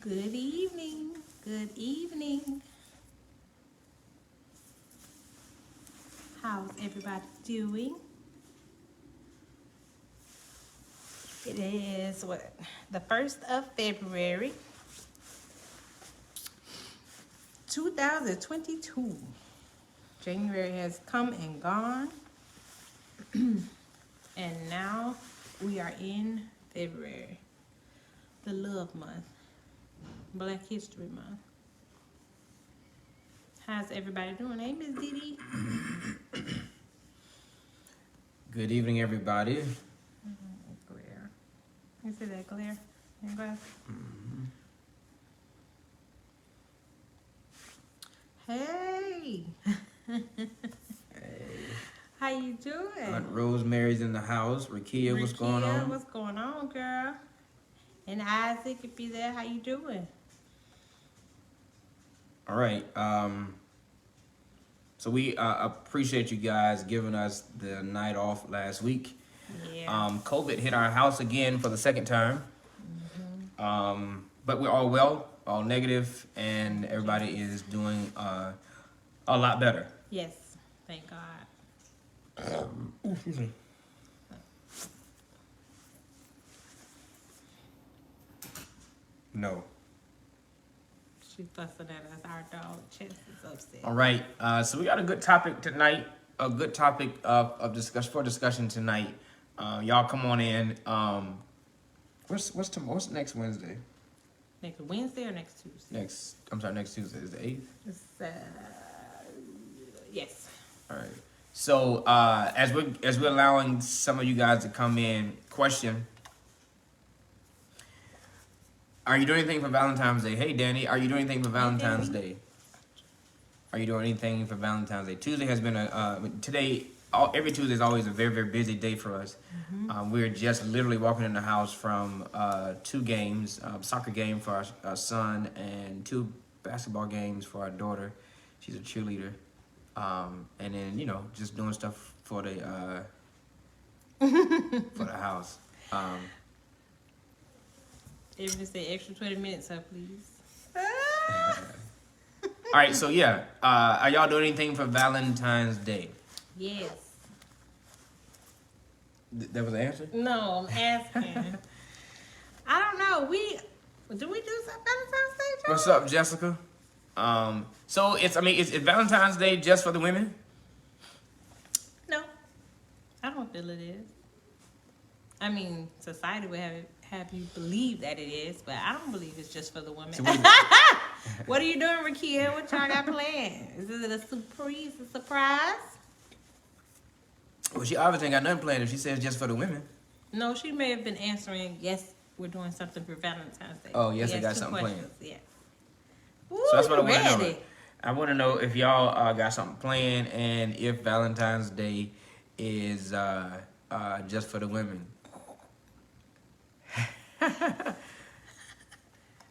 Good evening. Good evening. How's everybody doing? It is the 1st of February, 2022. January has come and gone. And now we are in February, the love month, Black History Month. How's everybody doing? Hey, Miss Didi. Good evening, everybody. Glare. You see that glare in glass? Hey. Hey. How you doing? Aunt Rosemary's in the house. Rakia, what's going on? What's going on, girl? And Isaac, if you're there, how you doing? All right. So we appreciate you guys giving us the night off last week. Yeah. COVID hit our house again for the second time. But we're all well, all negative, and everybody is doing a lot better. Yes. Thank God. Excuse me. No. She's fussing at us. Our dog Chess is upset. All right. So we got a good topic tonight. A good topic of discussion tonight. Y'all come on in. What's next Wednesday? Next Wednesday or next Tuesday? Next Tuesday is the 8th. It's, yes. All right. So as we're allowing some of you guys to come in, question: are you doing anything for Valentine's Day? Hey, Danny, are you doing anything for Valentine's Day? Are you doing anything for Valentine's Day? Tuesday has been every Tuesday is always a very, very busy day for us. We're just literally walking in the house from 2 games, soccer game for our son and 2 basketball games for our daughter. She's a cheerleader. And then, just doing stuff for the for the house. If you say extra 20 minutes up, please. All right, so yeah, are y'all doing anything for Valentine's Day? Yes. That was the answer? No, I'm asking. I don't know. Do we do some Valentine's Day, Joe? What's up, Jessica? So it's Valentine's Day just for the women? No, I don't feel it is. I mean, society would have you believe that it is, but I don't believe it's just for the women. So what are you doing, Rakia? What y'all got planned? Is it a surprise? Well, she obviously ain't got nothing planned if she says just for the women. No, she may have been answering, yes, we're doing something for Valentine's Day. Oh, yes, I got something planned. Yes. So that's what I want to know. Ready. I want to know if y'all got something planned and if Valentine's Day is just for the women.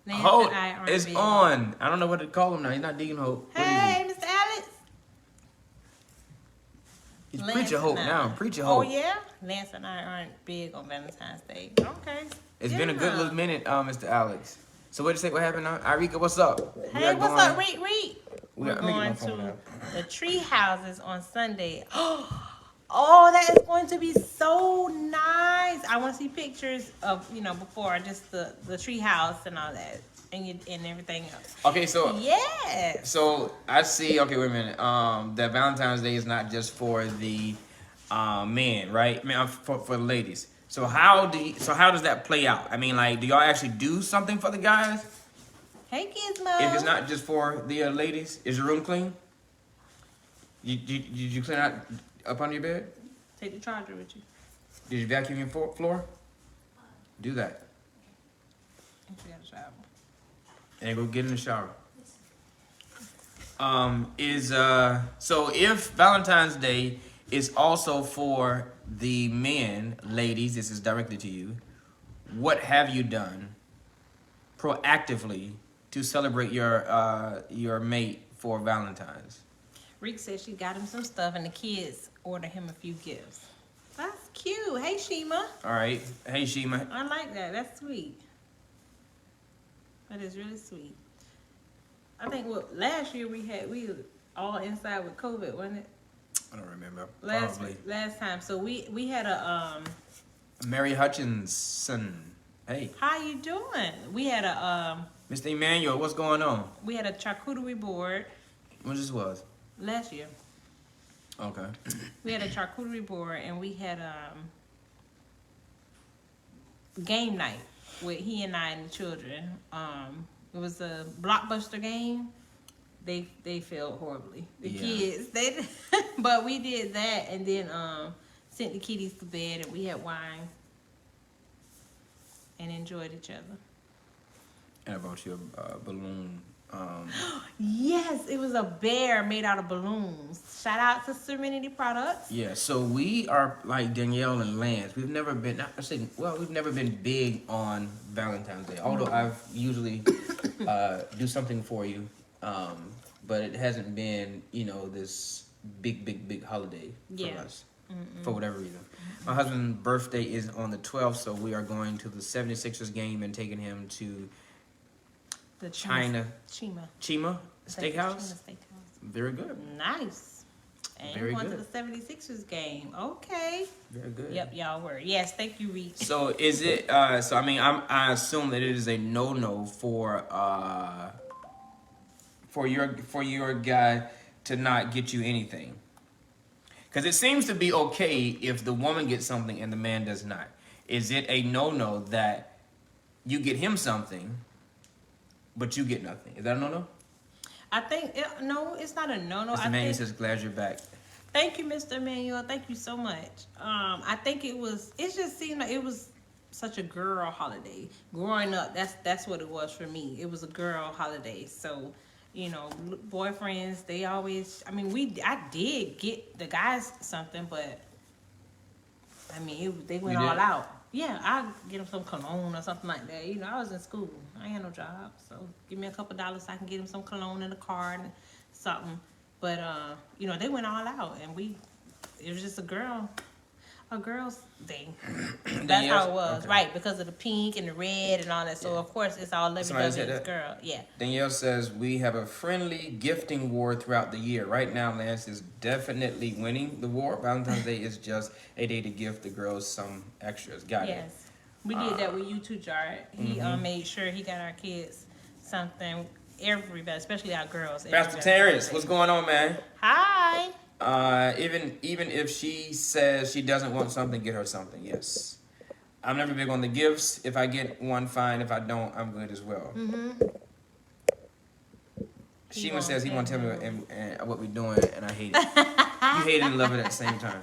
Hope is on. I don't know what to call him now. He's not Deacon Hope. Hey, Mr. Alex. He's Preacher Hope now. Preacher Hope. Oh, yeah? Lance and I aren't big on Valentine's Day. Okay. It's been a good little minute, Mr. Alex. So what you say? What happened now? Irika, what's up? Hey, what's up? Reed. We're going to now. the tree houses on Sunday. Oh, that is going to be so nice. I want to see pictures of, before, just the tree house and all that and everything else. Okay, so yes. So I see. Okay, wait a minute. That Valentine's Day is not just for the men, right? I mean, for the ladies. So how does that play out? I mean, like, do y'all actually do something for the guys? Hey, Gizmo. If it's not just for the ladies, is your room clean? Did you clean out up under your bed? Take the charger with you. Did you vacuum your floor? Do that. You got a shower. And go get in the shower. So if Valentine's Day is also for the men, ladies, this is directed to you, what have you done proactively to celebrate your mate for Valentine's? Reek said she got him some stuff and the kids ordered him a few gifts. That's cute. Hey, Shima. All right. Hey, Shima. I like that. That's sweet. That is really sweet. I think last year we were all inside with COVID, wasn't it? I don't remember. Last Probably. last time. So we had a Mary Hutchinson. Hey, how you doing? We had a Mr. Emmanuel, what's going on? we had a charcuterie board What this was? last year. Okay. We had a charcuterie board and we had game night with he and I and the children. It was a blockbuster game. They failed horribly. The kids, but we did that and then sent the kiddies to bed and we had wine and enjoyed each other. And I brought you a balloon. Yes, it was a bear made out of balloons. Shout out to Serenity Products. Yeah, so we are like Danielle and Lance. We've never been, we've never been big on Valentine's Day. Although I've usually do something for you, but it hasn't been, this big holiday for us. For whatever reason. My husband's birthday is on the 12th, so we are going to the 76ers game and taking him to The Chima Chima Steakhouse. Steakhouse. Very good. Nice. And Very going good. to the 76ers game. Okay. Very good. Yep, y'all were. Yes, thank you, Reach. So is it? I assume that it is a no for your guy to not get you anything, because it seems to be okay if the woman gets something and the man does not. Is it a no that you get him something, but you get nothing? Is that a no? I think no, it's not a no. Mr. Manuel says, "Glad you're back." Thank you, Mr. Emmanuel. Thank you so much. I think it just seemed like it was such a girl holiday. Growing up, that's what it was for me. It was a girl holiday. So, boyfriends, they always, I did get the guys something, but they went all out. Yeah, I get them some cologne or something like that. I was in school. I ain't had no job. So give me a couple dollars so I can get them some cologne in the car and something. But, they went all out, and it was just a girl's thing. That's how it was, okay. Right, because of the pink and the red and all that. So, of course, it's all lovey-dovey girl. Yeah. Danielle says, we have a friendly gifting war throughout the year. Right now, Lance is definitely winning the war. Valentine's Day is just a day to gift the girls some extras. Got it. Yes. We did that with you too, Jared. He made sure he got our kids something. Everybody, especially our girls. Pastor Terrence, what's going on, man? Hi. Even if she says she doesn't want something, get her something. Yes. I'm never big on the gifts. If I get one, fine. If I don't, I'm good as well. Shima says he won't tell me what we're doing, and I hate it. You hate it and love it at the same time.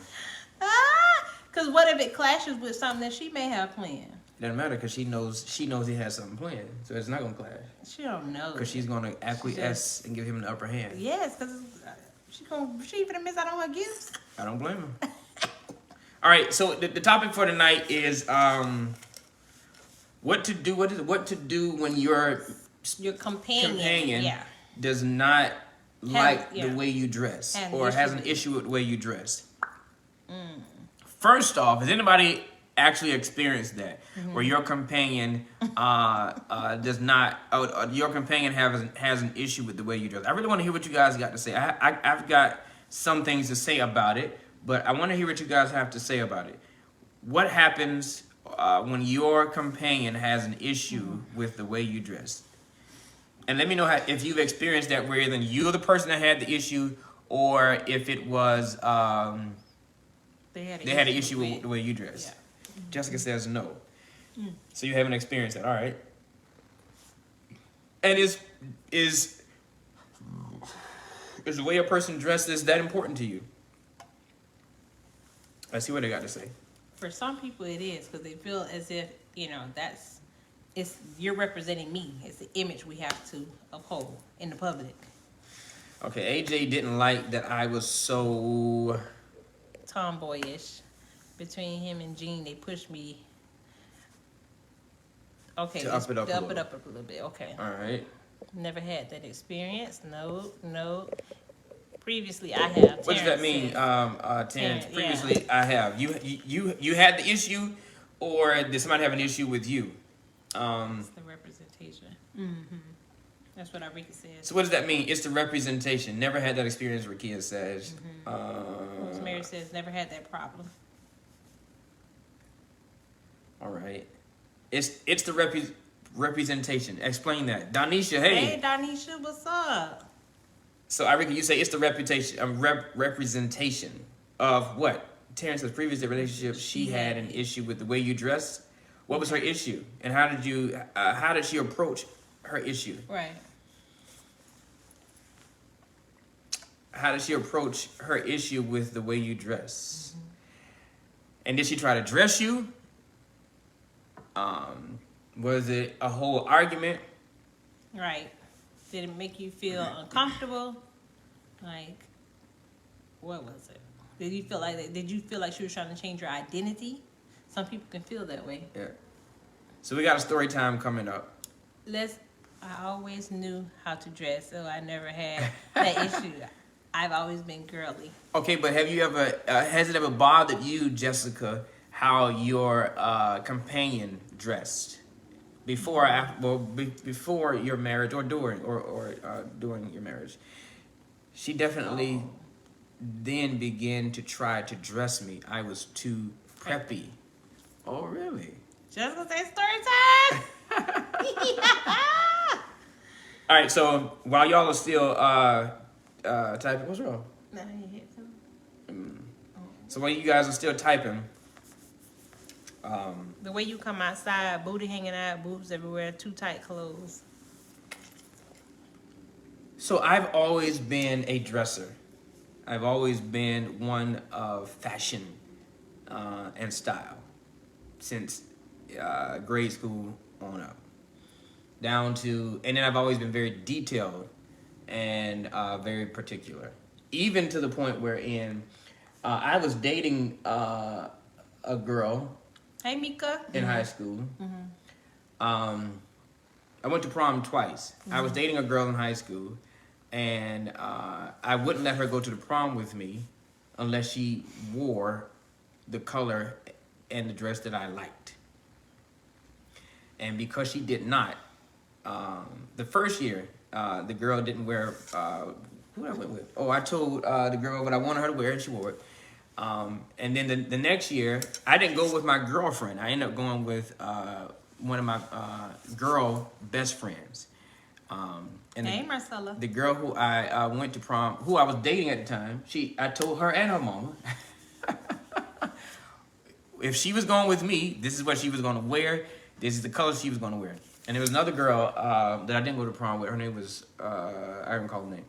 Because what if it clashes with something that she may have planned? It doesn't matter because she knows he has something planned, so it's not gonna clash. She don't know. Because she's gonna acquiesce and give him the upper hand. Yes, because she gonna miss out on her gifts. I don't blame her. All right, so the topic for tonight is what to do when your companion does not like the way you dress or has an issue with the way you dress. First off, has anybody actually experienced that where your companion does not your companion has an issue with the way you dress? I really want to hear what you guys got to say. I've got some things to say about it, but I want to hear what you guys have to say about it. What happens when your companion has an issue with the way you dress? And let me know if you've experienced that where then you're the person that had the issue, or if it was they had an issue with the way you dress. Yeah. Jessica says no. So you haven't experienced that. All right. And is the way a person dresses that important to you? Let's see what they got to say. For some people it is, because they feel as if, you're representing me. It's the image we have to uphold in the public. Okay, AJ didn't like that I was so tomboyish. Between him and Jean, they pushed me. Okay, to up it up a little bit. Okay. All right. Never had that experience. No. Previously, I have. What does that mean, Terrence? Previously, I have. You had the issue, or did somebody have an issue with you? It's the representation. That's what Arika says. So what does that mean? It's the representation. Never had that experience, Rakia says. Mary says, never had that problem. All right. It's the representation. Explain that. Donisha, hey. Hey, Donisha, what's up? So, Arika, you say it's the representation of what? Terrence's previous relationship, she had an issue with the way you dressed. What was her issue? And how did she approach her issue? Right. How did she approach her issue with the way you dress? And did she try to dress you? Was it a whole argument? Right. Did it make you feel uncomfortable? Like, what was it? Did you feel like she was trying to change your identity? Some people can feel that way. Yeah. So we got a story time coming up. I always knew how to dress, so I never had that issue. I've always been girly. Okay, but have you ever, has it ever bothered you, Jessica, how your companion dressed? Before your marriage or during your marriage? She definitely then began to try to dress me. I was too preppy. Oh, really? Jessica, say story time. All right, so while y'all are still typing, what's wrong? No, you hit something. So while you guys are still typing, the way you come outside, booty hanging out, boobs everywhere, too tight clothes. so I've always been a dresser. I've always been one of fashion and style since grade school on up. And then I've always been very detailed and very particular. Even to the point wherein I was dating a girl Hey, Mika. in high school. I went to prom twice. I was dating a girl in high school, and I wouldn't let her go to the prom with me unless she wore the color and the dress that I liked. And because she did not, the first year, the girl didn't wear, who I went with? Oh, I told the girl what I wanted her to wear, and she wore it. And then the next year, I didn't go with my girlfriend. I ended up going with one of my girl best friends. And Hey, Marcella. the girl who I went to prom, who I was dating at the time, I told her and her mama, if she was going with me, this is what she was going to wear. This is the color she was going to wear. And there was another girl that I didn't go to prom with. Her name was, I don't recall the name.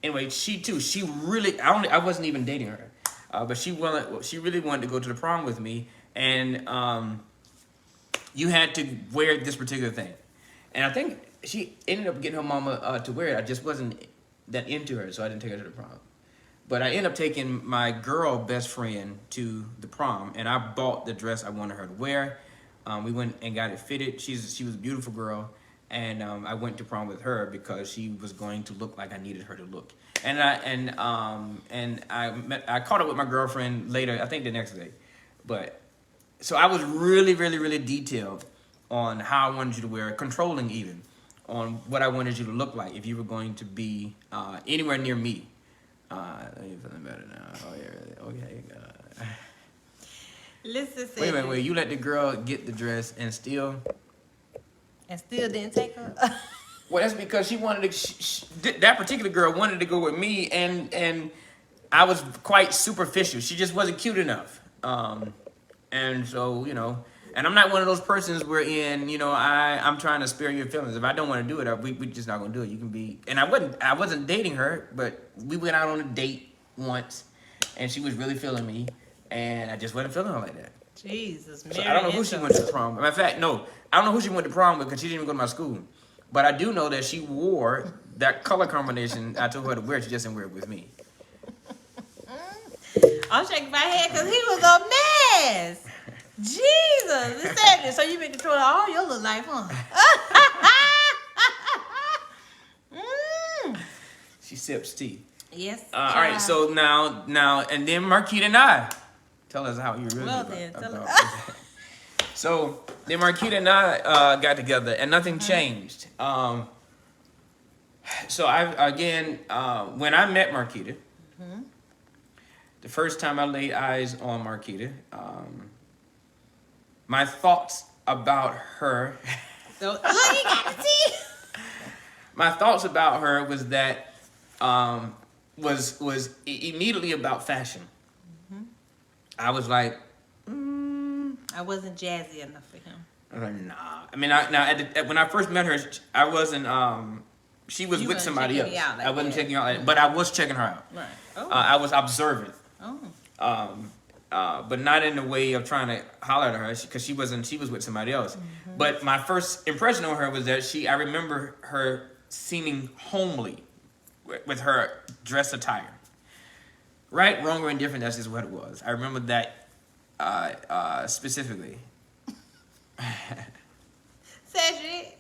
Anyway, she really, I wasn't even dating her. But she really wanted to go to the prom with me. And you had to wear this particular thing. And I think she ended up getting her mama to wear it. I just wasn't that into her, so I didn't take her to the prom. But I ended up taking my girl best friend to the prom, and I bought the dress I wanted her to wear. We went and got it fitted. She was a beautiful girl, and I went to prom with her because she was going to look like I needed her to look. And I caught up with my girlfriend later, I think the next day. But so I was really, really, really detailed on how I wanted you to wear, controlling even on what I wanted you to look like if you were going to be anywhere near me. Are you feeling better now? Oh, yeah, really? Okay, God. Listen, Wait a minute, you let the girl get the dress and still didn't take her. Well, that's because she wanted to. That particular girl wanted to go with me, and I was quite superficial. She just wasn't cute enough. And so and I'm not one of those persons wherein I'm trying to spare your feelings. If I don't want to do it, we just not gonna do it. You can be. And I wasn't dating her, but we went out on a date once, and she was really feeling me, and I just wasn't feeling her like that. Jesus, So I don't know who she went to prom with. In fact, no, I don't know who she went to prom with because she didn't even go to my school. But I do know that she wore that color combination I told her to wear. She just didn't wear it with me. I'm shaking my head because he was a mess. Jesus. Exactly. So you been controlling all your little life, huh? She sips tea. Yes. All right, so now, and then Marquita and I. Tell us how you really Well about, then, tell about us. So then Marquita and I got together, and nothing changed. So when I met Marquita, the first time I laid eyes on Marquita, my thoughts about her. So, look, you got to see. My thoughts about her was that was immediately about fashion. I was like, I wasn't jazzy enough for him. I was like, nah. I mean, when I first met her, I wasn't. She was You with wasn't somebody else. checking me out like I wasn't that. checking her out, but I was checking her out. Right. Oh. I was observant. Oh. But not in the way of trying to holler at her, because she was with somebody else. But my first impression on her was that I remember her seeming homely with her dress attire. Right, wrong, or indifferent, that's just what it was. I remember that specifically. Cedric.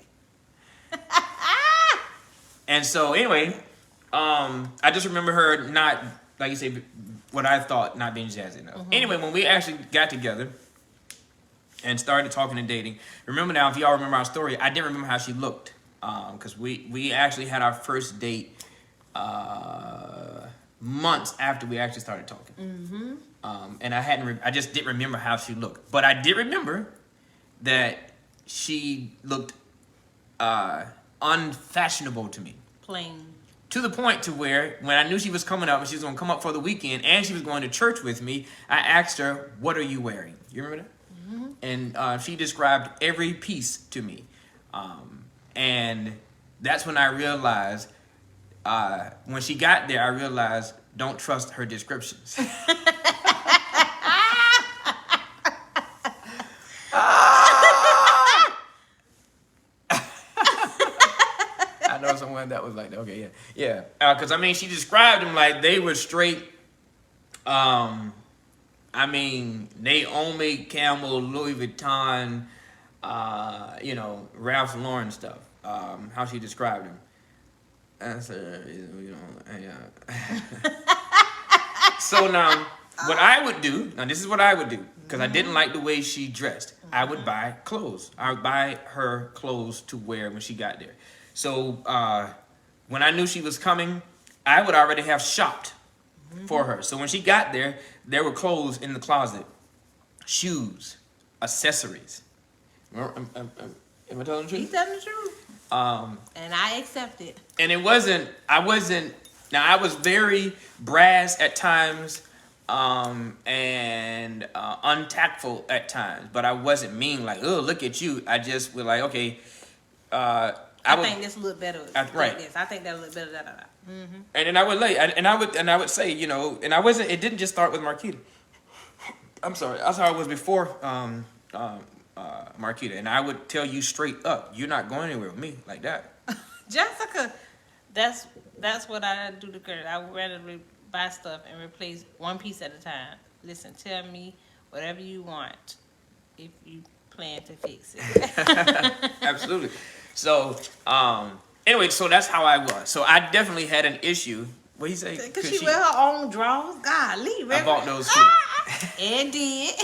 And so anyway, I just remember her not, like you say, what I thought not being jazzy enough. Anyway, when we actually got together and started talking and dating, remember now, if y'all remember our story, I didn't remember how she looked, because we actually had our first date months after we actually started talking. And I just didn't remember how she looked, but I did remember that she looked unfashionable to me. Plain. To the point to where when I knew she was coming up and she was going to come up for the weekend and she was going to church with me, I asked her, "What are you wearing?" You remember that? And she described every piece to me. And that's when I realized, when she got there, I realized, don't trust her descriptions. I know someone that was like, okay, yeah. Because, I mean, she described them like they were straight, Naomi Campbell, Louis Vuitton, Ralph Lauren stuff, how she described them. And so, So now, what I would do, this is what I would do, because I didn't like the way she dressed. I would buy clothes. I would buy her clothes to wear when she got there. So when I knew she was coming, I would already have shopped for her. So when she got there, there were clothes in the closet, shoes, accessories. Am I telling the truth? He's telling the truth. And I accept it. And I was very brass at times, and untactful at times, but I wasn't mean like, oh, look at you. I just was like, okay, I think this a little better. Right. Like this. I think that a little better. And then I would say, and I wasn't. It didn't just start with Marquita. I'm sorry. That's how it was before Marquita. And I would tell you straight up, you're not going anywhere with me like that. Jessica, that's what I do to Kurt. I would rather buy stuff and replace one piece at a time. Listen, tell me whatever you want if you plan to fix it. Absolutely. So, anyway, so that's how I was. So I definitely had an issue. What do you say? Because she wear her own drawers. Golly, I bought those too. And did.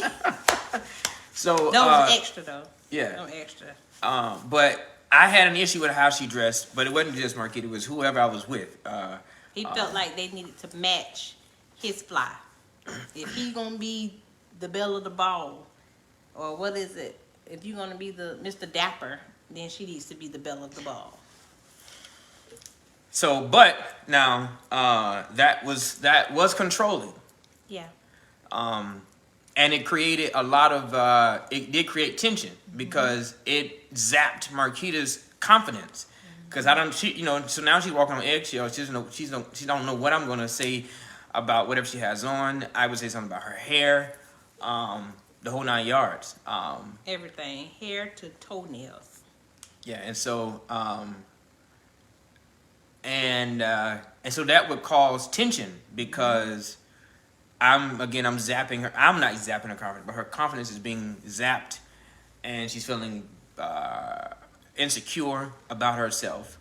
So those was extra though. Yeah. No extra. But I had an issue with how she dressed, but it wasn't just Marquita. It was whoever I was with. He felt like they needed to match his fly. If he gonna be the belle of the ball, or what is it? If you're gonna be the Mr. Dapper, then she needs to be the belle of the ball. So, but now that was controlling. Yeah. And it created a lot of it did create tension because it zapped Marquita's confidence. Because so now she's walking on eggshells. She don't know what I'm gonna say about whatever she has on. I would say something about her hair, the whole 9 yards. Everything, hair to toenails. Yeah, and so and so that would cause tension because I'm zapping her. I'm not zapping her confidence, but her confidence is being zapped, and she's feeling insecure about herself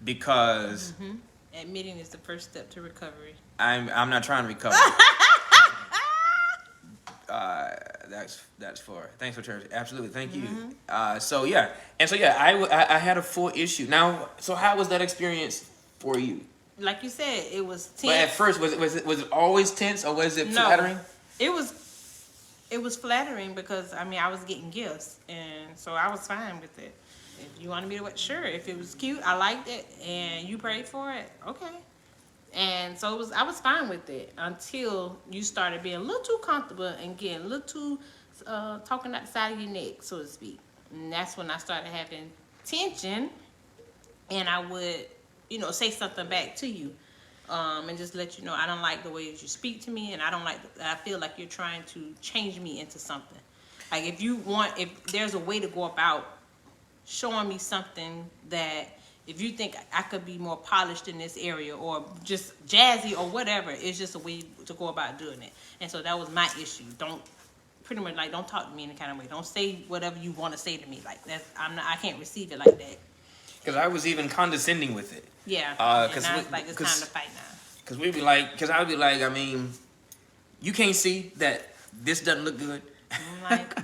because admitting is the first step to recovery. I'm not trying to recover. that's for. Thanks for church. Absolutely, thank you. So yeah, I had a full issue. Now, so how was that experience for you? Like you said, it was tense. But at first, was it always tense, or was it flattering? It was flattering because I mean I was getting gifts, and so I was fine with it. If you wanted me to, sure. If it was cute, I liked it, and you prayed for it, okay. And so I was fine with it until you started being a little too comfortable and getting a little too talking out the side of your neck, so to speak. And that's when I started having tension, and I would, say something back to you, and just let you know I don't like the way that you speak to me, and I feel like you're trying to change me into something. Like if there's a way to go about showing me something that. If you think I could be more polished in this area or just jazzy or whatever, it's just a way to go about doing it. And so that was my issue. Don't talk to me in any kind of way. Don't say whatever you want to say to me. Like that, I can't receive it like that. Because I was even condescending with it. Yeah. And I was like, it's time to fight now. Because I would be like, I mean, you can't see that this doesn't look good. I'm like,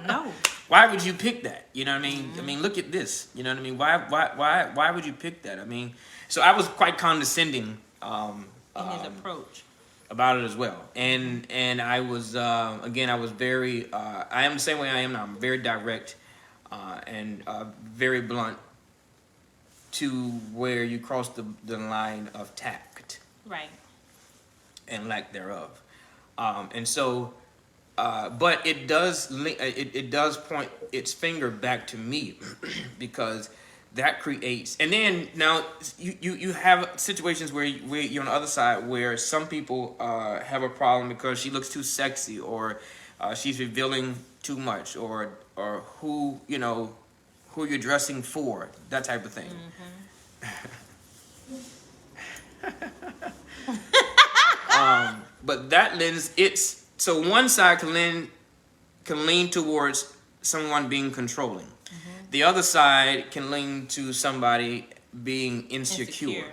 no. Why would you pick that? You know what I mean? I mean, look at this. You know what I mean? Why would you pick that? I mean, so I was quite condescending in his approach about it as well. And I was again, I was very I am the same way I am now. I'm very direct and very blunt to where you cross the line of tact, right, and lack thereof. And so. But it does point its finger back to me because that creates, and then now you have situations where you're on the other side where some people have a problem because she looks too sexy or she's revealing too much or who you're dressing for, that type of thing. But that lens, so one side can lean towards someone being controlling. The other side can lean to somebody being insecure.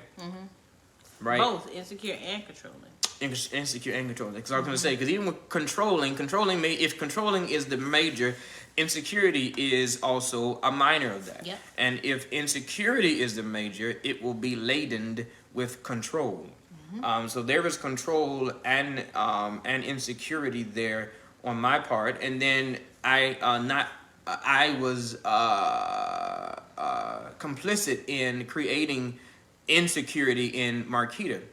Right? Both insecure and controlling. Insecure and controlling. Because I was going to say, because even with if controlling is the major, insecurity is also a minor of that. Yep. And if insecurity is the major, it will be laden with control. So there is control and insecurity there on my part, and then I was complicit in creating insecurity in Marquita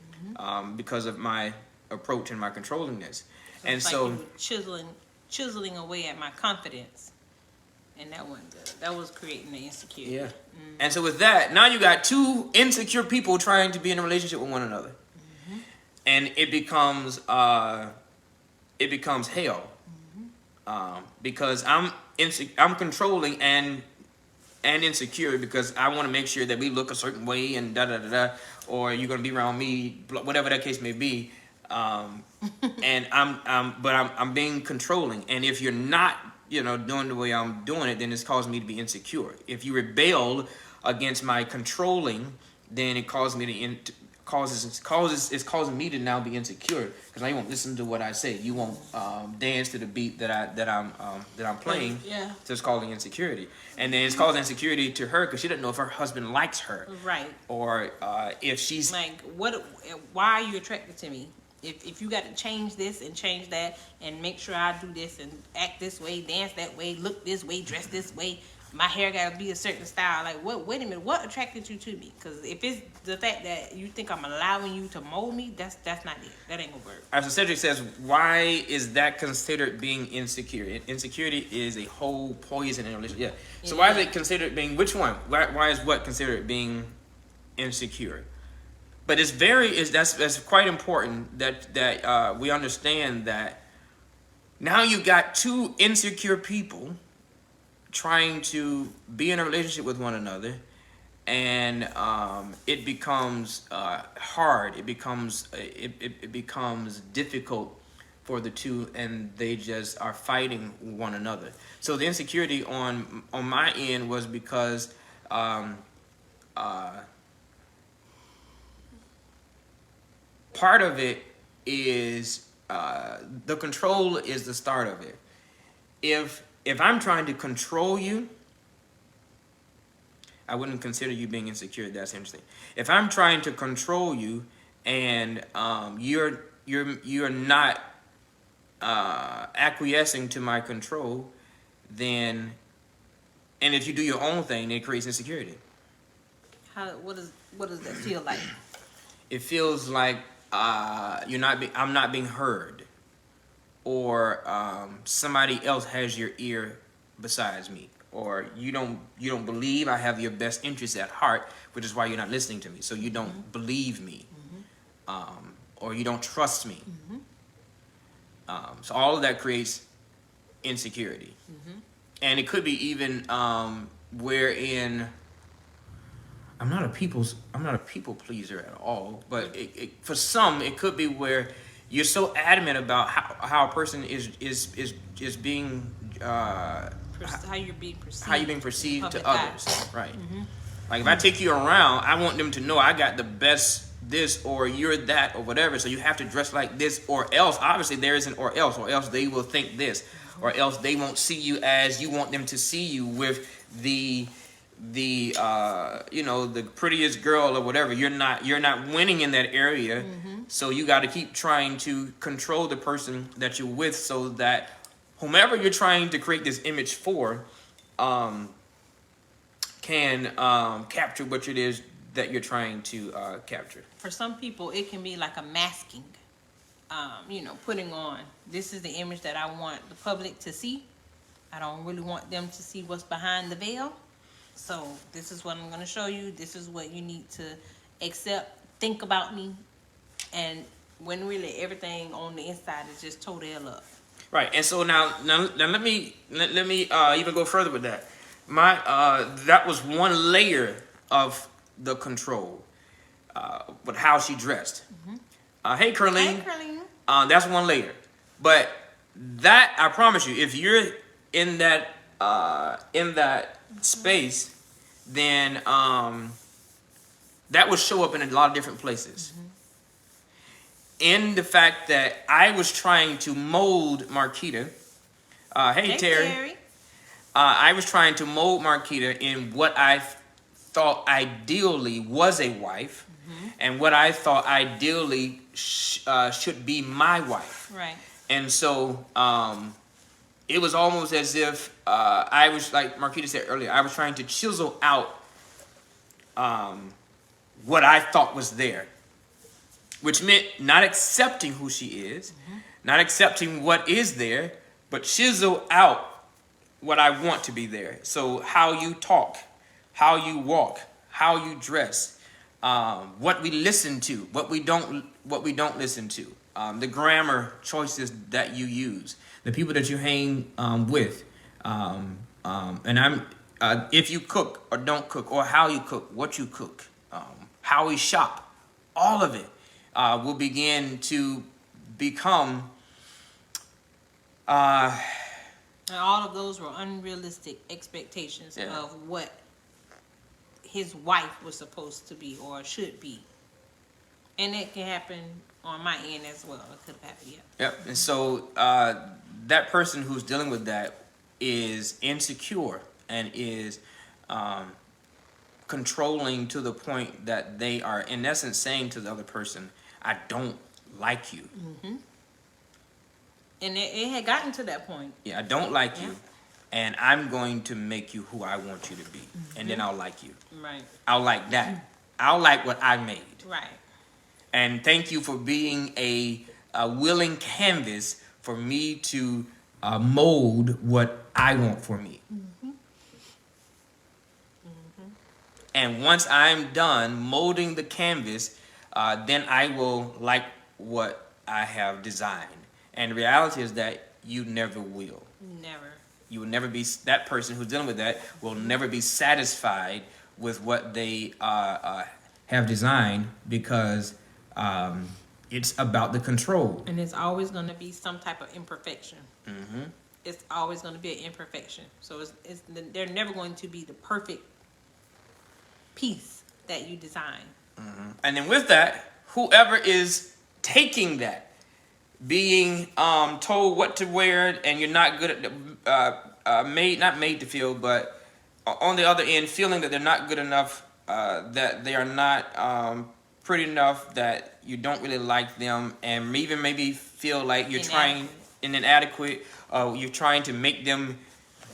because of my approach and my controllingness, and so you were chiseling away at my confidence, and that wasn't good. That was creating the insecurity. Yeah, and so with that, now you got two insecure people trying to be in a relationship with one another. And it becomes hell because I'm controlling and insecure because I want to make sure that we look a certain way and or you're gonna be around me, whatever that case may be. And I'm being controlling. And if you're not doing the way I'm doing it, then it's causing me to be insecure. If you rebel against my controlling, then it causes me to it's causing me to now be insecure because now you won't listen to what I say. You won't dance to the beat that I'm playing. Yeah. So it's causing insecurity, and then it's causing insecurity to her because she doesn't know if her husband likes her. Right. Or if she's like, why are you attracted to me? If you got to change this and change that and make sure I do this and act this way, dance that way, look this way, dress this way. My hair got to be a certain style. Like, wait a minute, what attracted you to me? Because if it's the fact that you think I'm allowing you to mold me, that's not it. That ain't gonna work. As Cedric says, why is that considered being insecure? Insecurity is a whole poison in a relationship. Yeah. So why is it considered being, which one? Why is what considered being insecure? But that's quite important that we understand that now you got two insecure people trying to be in a relationship with one another, and it becomes hard. It becomes difficult for the two, and they just are fighting one another. So the insecurity on my end was because part of it is the control is the start of it. if I'm trying to control you, I wouldn't consider you being insecure. That's interesting. If I'm trying to control you, and you're not acquiescing to my control, then, and if you do your own thing, it creates insecurity. What does that feel like? It feels like I'm not being heard, or somebody else has your ear besides me, or you don't believe I have your best interests at heart, which is why you're not listening to me. So you don't believe me, or you don't trust me. So all of that creates insecurity, and it could be even wherein I'm not a people pleaser at all, but for some it could be where you're so adamant about how a person is being How you're being perceived. How you're being perceived to others, right? Like if Mm-hmm. I take you around, I want them to know I got the best this, or you're that, or whatever. So you have to dress like this, or else. Obviously, there is an or else they will think this, or else they won't see you as you want them to see you, with the the prettiest girl or whatever. You're not winning in that area. So you got to keep trying to control the person that you're with, so that whomever you're trying to create this image for can capture what it is that you're trying to capture. For some people, it can be like a masking. Putting on, this is the image that I want the public to see. I don't really want them to see what's behind the veil. So this is what I'm going to show you. This is what you need to accept, think about me. And when really everything on the inside is just total up. Right. And so now let me even go further with that. That was one layer of the control, with how she dressed. Hey, Curleen. Hey, Curleen. That's one layer. But that, I promise you, if you're in that space, then that will show up in a lot of different places. In the fact that I was trying to mold Marquita. Hey, Terry. I was trying to mold Marquita in what I thought ideally was a wife, and what I thought ideally should be my wife. Right. And so it was almost as if I was, like Marquita said earlier, I was trying to chisel out what I thought was there, which meant not accepting who she is, not accepting what is there, but chisel out what I want to be there. So how you talk, how you walk, how you dress, what we listen to, what we don't listen to, the grammar choices that you use, the people that you hang with, and if you cook or don't cook, or how you cook, what you cook, how we shop, all of it will begin to become. And all of those were unrealistic expectations of what his wife was supposed to be or should be. And it can happen on my end as well. It could have happened, Yep. And so that person who's dealing with that is insecure and is controlling to the point that they are, in essence, saying to the other person, I don't like you. And it had gotten to that point. Yeah, I don't like you, and I'm going to make you who I want you to be, and then I'll like you. Right. I'll like that. I'll like what I made. Right. And thank you for being a willing canvas for me to mold what I want for me. And once I'm done molding the canvas, then I will like what I have designed. And the reality is that you never will. Never. You will never be, that person who's dealing with that will never be satisfied with what they have designed, because it's about the control. And it's always going to be some type of imperfection. It's always going to be an imperfection. So they're never going to be the perfect piece that you design. And then with that, whoever is taking that, being told what to wear, and you're not good at not made to feel, but on the other end, feeling that they're not good enough, that they are not pretty enough, that you don't really like them, and even maybe feel like you're trying inadequate. You're trying to make them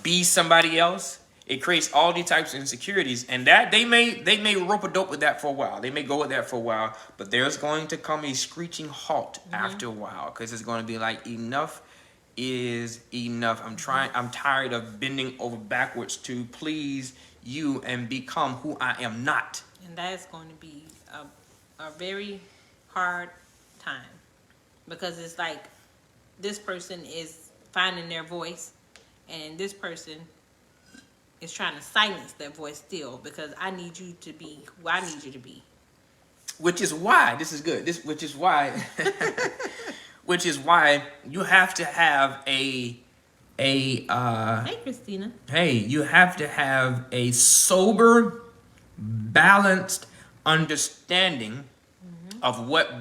be somebody else. It creates all these types of insecurities, and that they may rope a dope with that for a while. They may go with that for a while, but there's going to come a screeching halt after a while, because it's going to be like, enough is enough. I'm tired of bending over backwards to please you and become who I am not. And that is going to be a very hard time, because it's like this person is finding their voice, and this person is trying to silence that voice still, because I need you to be who I need you to be. Which is why which is why you have to have hey Christina. Hey, you have to have a sober, balanced understanding of what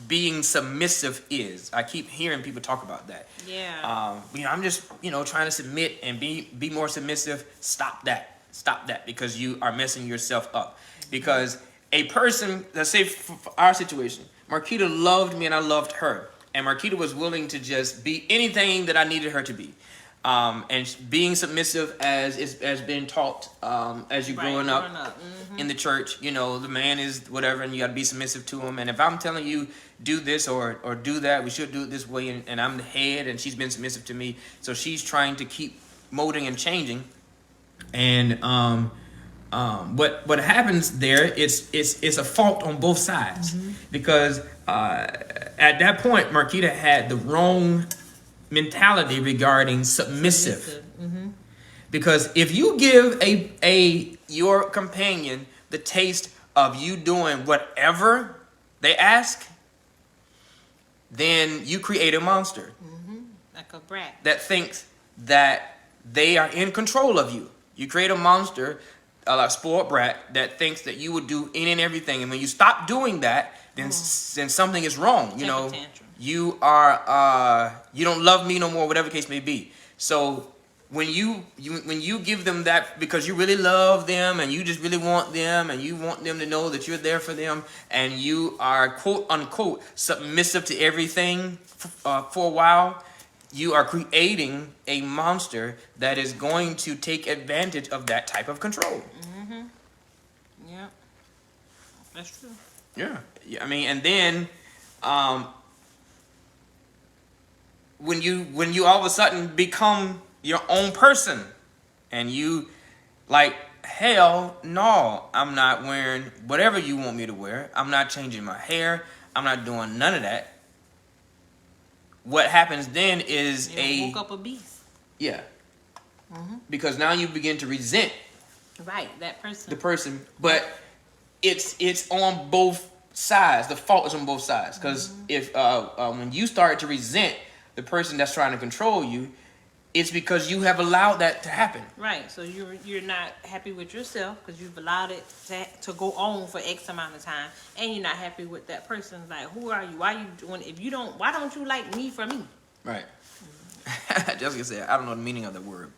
being submissive is. I keep hearing people talk about that. Yeah. I'm just, trying to submit and be more submissive. Stop that, because you are messing yourself up. Because a person, let's say for our situation, Marquita loved me and I loved her. And Marquita was willing to just be anything that I needed her to be. And being submissive as been taught as you're growing up in the church, the man is whatever, and you got to be submissive to him. And if I'm telling you do this or do that, we should do it this way, and I'm the head, and she's been submissive to me, so she's trying to keep molding and changing. And what happens there is it's a fault on both sides, because at that point Marquita had the wrong mentality regarding submissive. Because if you give your companion the taste of you doing whatever they ask, then you create a monster Like a brat that thinks that they are in control of you. You create a monster, a spoiled brat, that thinks that you would do any and everything, and when you stop doing that, then something is wrong. You are you don't love me no more, whatever the case may be. So when you give them that because you really love them and you just really want them and you want them to know that you're there for them, and you are quote unquote submissive to everything for a while, you are creating a monster that is going to take advantage of that type of control. Yeah, that's true. Yeah, I mean, and then when you all of a sudden become your own person, and you like, hell no, I'm not wearing whatever you want me to wear. I'm not changing my hair. I'm not doing none of that. What happens then is you woke up a beast. Yeah. Because now you begin to resent that person. the person, but it's on both sides. The fault is on both sides, because if when you start to resent the person that's trying to control you, it's because you have allowed that to happen. Right. So you're not happy with yourself because you've allowed it to go on for X amount of time, and you're not happy with that person. Like, who are you? Why are you doing? Why don't you like me for me? Right. Jessica said, I don't know the meaning of the word.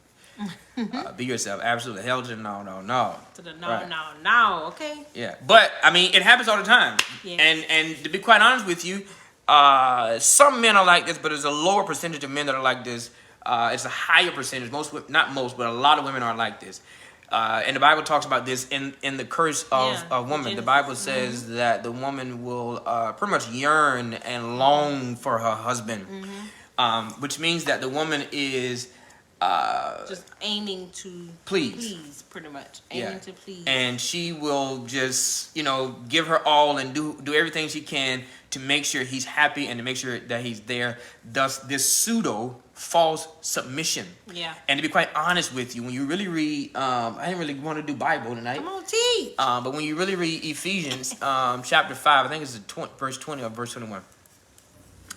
Be yourself. Absolutely. Hell to the no. To the no. Okay. Yeah. But I mean, it happens all the time. Yeah. And to be quite honest with you, some men are like this, but there's a lower percentage of men that are like this. It's a higher percentage. Not most, but a lot of women are like this. And the Bible talks about this in the curse of a woman. The Bible says that the woman will pretty much yearn and long for her husband, which means that the woman is just aiming to please, pretty much aiming to please, and she will just give her all and do everything she can to make sure he's happy and to make sure that he's there. Thus, this pseudo false submission. Yeah. And to be quite honest with you, when you really read, I didn't really want to do Bible tonight. Come on, teach. But when you really read Ephesians, chapter 5, I think it's verse 20 or verse 21.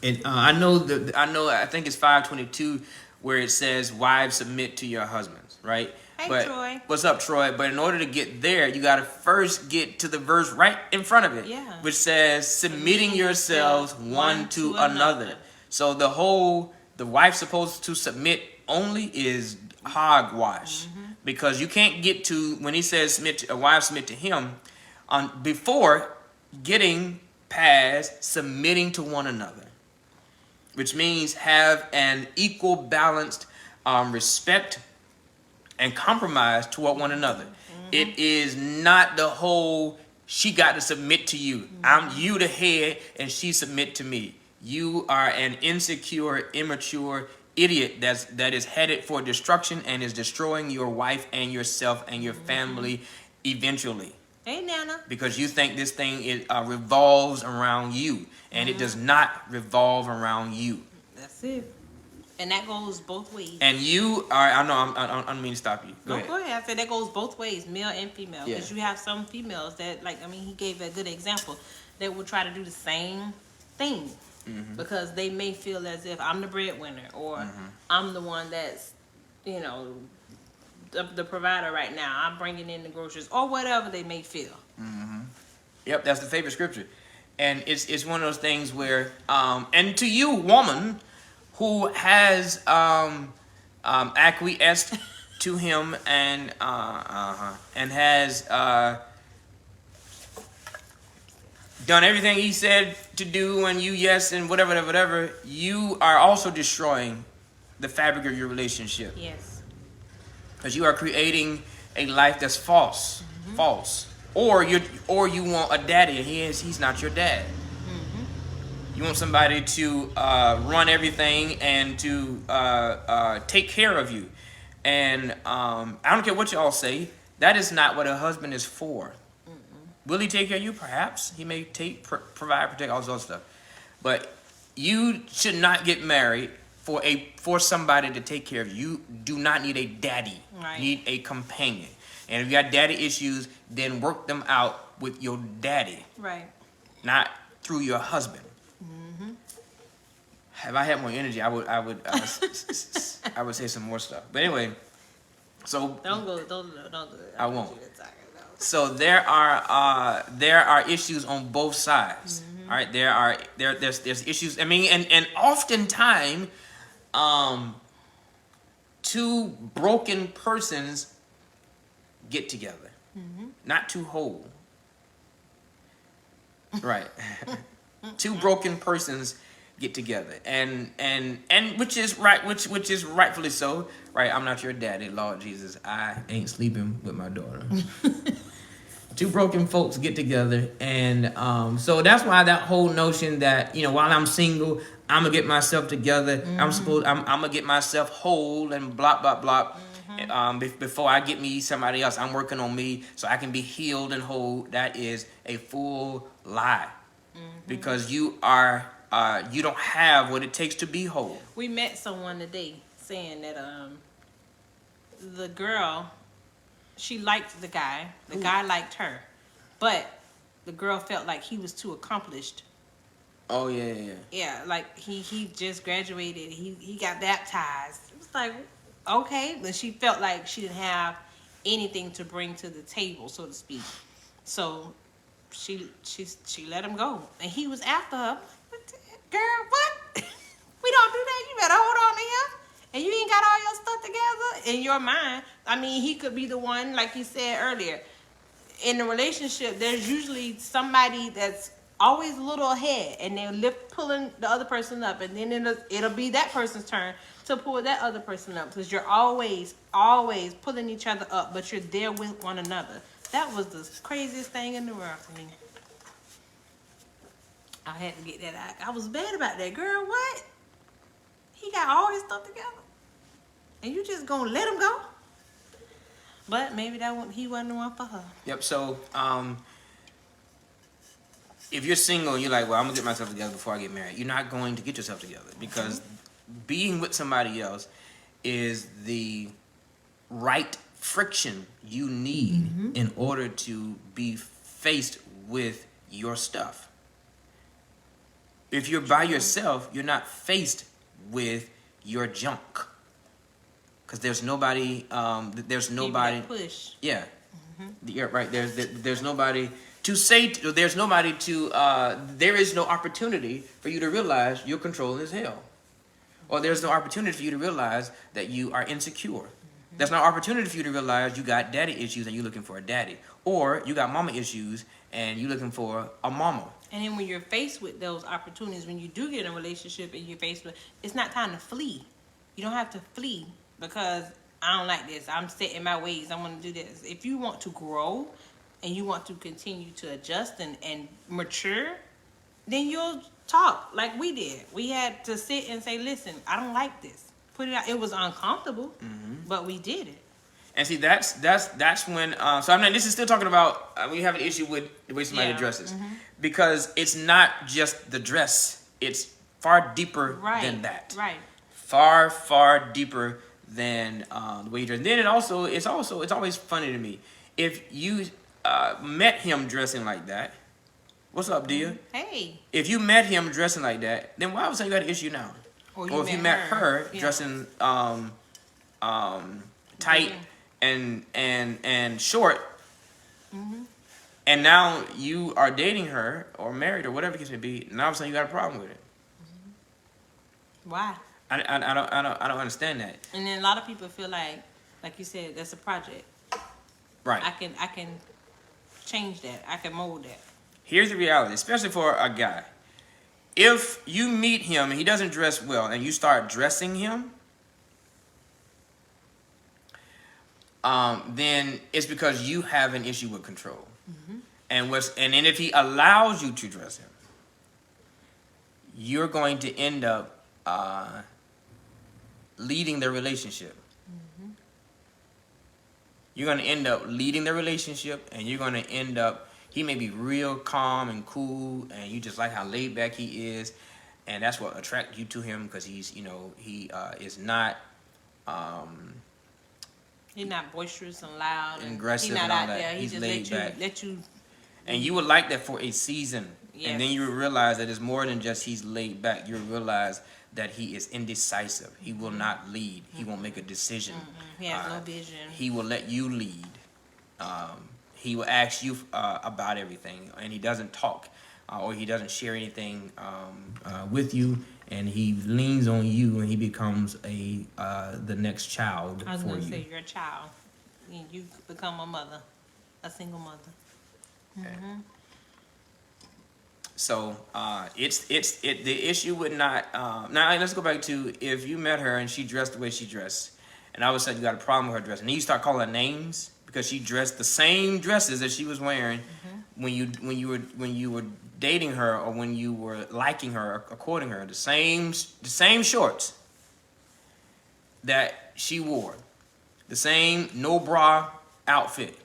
And I think it's 5:22, where it says, "Wives, submit to your husbands." Right. Hey, Troy. What's up, Troy? But in order to get there, you got to first get to the verse right in front of it, which says, "Submitting yourselves one to another." So the wife's supposed to submit only is hogwash. Because you can't get to, when he says submit to, a wife submit to him, before getting past submitting to one another, which means have an equal, balanced respect and compromise toward one another. It is not the whole she got to submit to you. I'm you the head and she submit to me. You are an insecure, immature idiot that is headed for destruction and is destroying your wife and yourself and your family eventually. Hey, Nana. Because you think this thing revolves around you, and it does not revolve around you. That's it. And that goes both ways. And you are, I know, I don't mean to stop you. Go ahead. Go ahead. I said that goes both ways, male and female. Because you have some females that, like, I mean, he gave a good example, that will try to do the same thing. Because they may feel as if I'm the breadwinner, or I'm the one that's, you know, the provider right now. I'm bringing in the groceries, or whatever they may feel. Yep, that's the favorite scripture. And it's one of those things where, and to you, woman, who has acquiesced to him and has done everything he said to do, and you yes and whatever, you are also destroying the fabric of your relationship. Yes. Because you are creating a life that's false. Or you want a daddy and he's not your dad. You want somebody to run everything and to take care of you. And I don't care what y'all say, that is not what a husband is for. Will he take care of you? Perhaps. He may provide, protect, all this other stuff. But you should not get married for somebody to take care of you. You do not need a daddy. Right. You need a companion. And if you got daddy issues, then work them out with your daddy. Right. Not through your husband. If I had more energy, I would I would say some more stuff. But anyway, so Don't do it. I won't. So there are issues on both sides. All right, there's issues. I mean, and oftentimes, two broken persons get together, not two whole. Right, two broken persons get together, and which is right, which is rightfully so. Right, I'm not your daddy, Lord Jesus. I ain't sleeping with my daughter. Two broken folks get together, and so that's why that whole notion that, you know, while I'm single, I'm gonna get myself together. I'm gonna get myself whole and blah blah blah. Before I get me somebody else, I'm working on me so I can be healed and whole. That is a full lie, because you don't have what it takes to be whole. We met someone today saying that the girl, she liked the guy. The guy liked her, but the girl felt like he was too accomplished. Oh yeah. Yeah, like he just graduated. He got baptized. It was like, okay, but she felt like she didn't have anything to bring to the table, so to speak. So she let him go, and he was after her. Girl, what? We don't do that. You better hold on to him. And you ain't got all your stuff together in your mind. I mean, he could be the one, like you said earlier. In a relationship, there's usually somebody that's always a little ahead, and they're pulling the other person up, and then it'll be that person's turn to pull that other person up, because you're always pulling each other up, but you're there with one another. That was the craziest thing in the world to me. I had to get that out. I was bad about that. Girl, what? He got all his stuff together, and you just gonna let him go? But maybe he wasn't the one for her. Yep. So, if you're single and you're like, well, I'm gonna get myself together before I get married, you're not going to get yourself together, because being with somebody else is the right friction you need in order to be faced with your stuff. If you're by yourself, you're not faced with your junk, because there's nobody. Push. Yeah, yeah, right. There's nobody to say. There's nobody to. There is no opportunity for you to realize you're controlling as hell. or there's no opportunity for you to realize that you are insecure. There's no opportunity for you to realize you got daddy issues and you're looking for a daddy, or you got mama issues and you're looking for a mama. And then when you're faced with those opportunities, when you do get in a relationship and you're faced with, it's not time to flee. You don't have to flee because I don't like this. I'm set in my ways. I want to do this. If you want to grow and you want to continue to adjust and mature, then you'll talk like we did. We had to sit and say, listen, I don't like this. Put it out. It was uncomfortable, but we did it. And see, that's when. So I mean, this is still talking about we have an issue with the way somebody dresses, because it's not just the dress; it's far deeper than that. Right. Far deeper than the way you dress. Then it's always funny to me if you met him dressing like that. What's up, Dia? Hey. If you met him dressing like that, then why would you got an issue now? Or if you met her dressing tight and short, and now you are dating her or married or whatever the case may be, and all of a sudden you got a problem with it. Why? I don't understand that. And then a lot of people feel like you said, that's a project. Right. I can change that. I can mold that. Here's the reality, especially for a guy. If you meet him and he doesn't dress well and you start dressing him, then it's because you have an issue with control. And then if he allows you to dress him, you're going to end up leading the relationship. You're going to end up leading the relationship, and you're going to end up, he may be real calm and cool, and you just like how laid back he is, and that's what attracts you to him, because he's, he is not he's not boisterous and loud and aggressive. He's not and all out that. there. He He's just laid back. let you. And you would like that for a season, Yes. and then you would realize that it's more than just he's laid back. You realize that he is indecisive. He will not lead. He won't make a decision. He has no vision. He will let you lead. He will ask you about everything, and he doesn't talk or he doesn't share anything with you, and he leans on you, and he becomes the next child I was for going to you. say, you're a child. You become a mother, a single mother. Okay. So the issue would not. Now let's go back to if you met her and she dressed the way she dressed, and all of a sudden you got a problem with her dress, and then you start calling her names because she dressed the same dresses that she was wearing when you were dating her, or when you were liking her or courting her, the same shorts that she wore, the same no bra outfit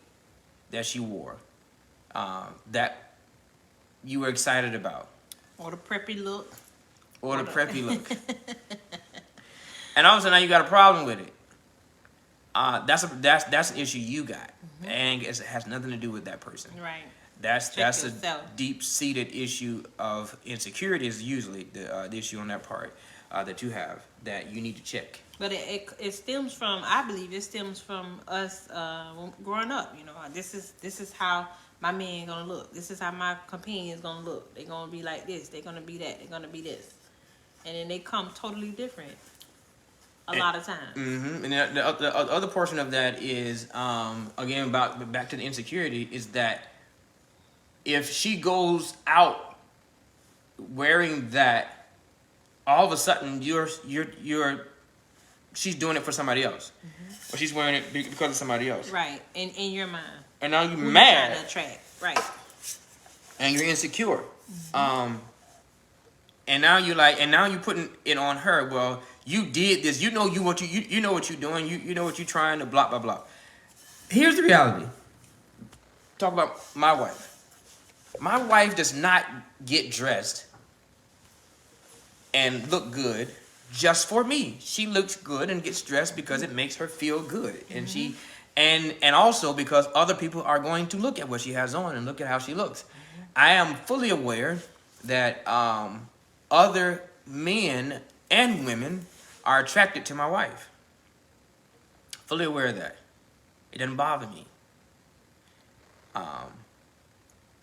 that she wore, that you were excited about, Or the preppy look. And all of a sudden now you got a problem with it. That's an issue you got, and it has nothing to do with that person. Right. That's yourself. a deep-seated issue of insecurity. Is usually the issue on that part that you have that you need to check. But it stems from, I believe it stems from us growing up. This is how my man gonna look. This is how my companion's gonna look. They're gonna be like this. They're gonna be that. They're gonna be this. And then they come totally different a lot of times. And the other portion of that is, again, back to the insecurity, is that if she goes out wearing that, all of a sudden she's doing it for somebody else, or she's wearing it because of somebody else. Right. In your mind. And now you're Who mad. You trying to attract. Right. And you're insecure. And now you're putting it on her. Well, you did this. You know what you're doing. You know what you're trying to blah blah blah. Here's the reality. Talk about my wife. My wife does not get dressed and look good just for me. She looks good and gets dressed because it makes her feel good. And she and also because other people are going to look at what she has on and look at how she looks. I am fully aware that other men and women are attracted to my wife. Fully aware of that. It doesn't bother me.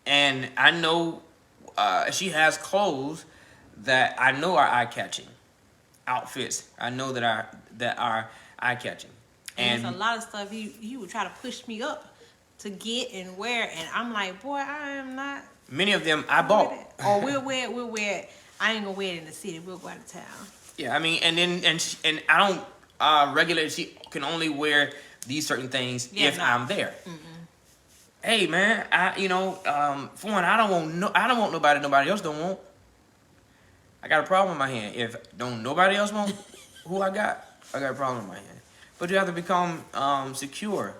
And I know she has clothes that I know are eye-catching. outfits. I know that are eye catching. And there's a lot of stuff he would try to push me up to get and wear, and I'm like, boy, I am not. Many of them I bought. Or we'll wear it. I ain't gonna wear it in the city. We'll go out of town. Yeah, I mean, and I don't regulate. She can only wear these certain things if I'm there. Hey man, for one, I don't want nobody else don't want. I got a problem in my hand. If don't nobody else want who I got a problem in my hand. But you have to become secure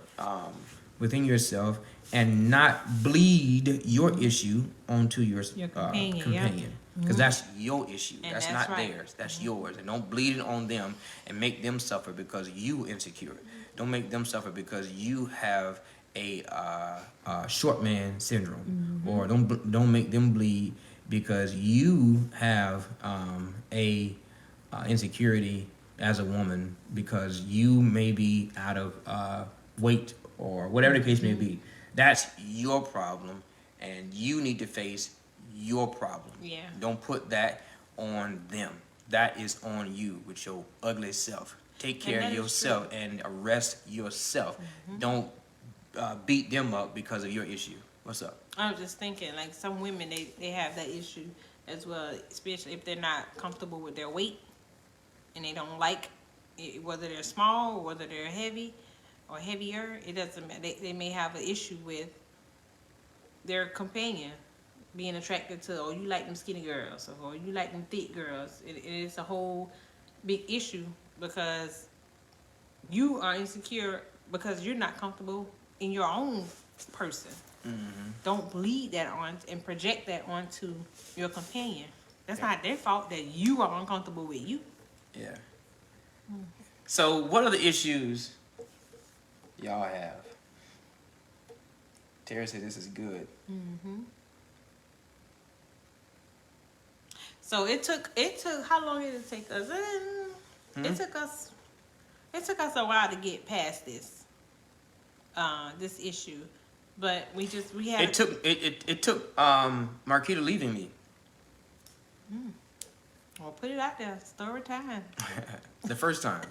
within yourself and not bleed your issue onto your companion. Because that's your issue. That's not theirs. That's yours. And don't bleed it on them and make them suffer because you insecure. Don't make them suffer because you have a short man syndrome. Or don't make them bleed because you have a insecurity as a woman because you may be out of weight or whatever the case may be. That's your problem, and you need to face your problem. Yeah. Don't put that on them. That is on you with your ugly self. Take care of yourself and arrest yourself. Don't beat them up because of your issue. What's up? I was just thinking, like some women, they have that issue as well, especially if they're not comfortable with their weight and they don't like it, whether they're small or whether they're heavy or heavier. It doesn't matter. They may have an issue with their companion being attracted to, or you like them skinny girls, or you like them thick girls. It is a whole big issue because you are insecure because you're not comfortable in your own person. Don't bleed that on and project that onto your companion. That's not their fault that you are uncomfortable with you. Yeah. So what are the issues y'all have? Tara said this is good. So it took how long did it take us? It took us a while to get past this issue. But we had it took Marquita leaving me. Well, put it out there. Story time. The first time.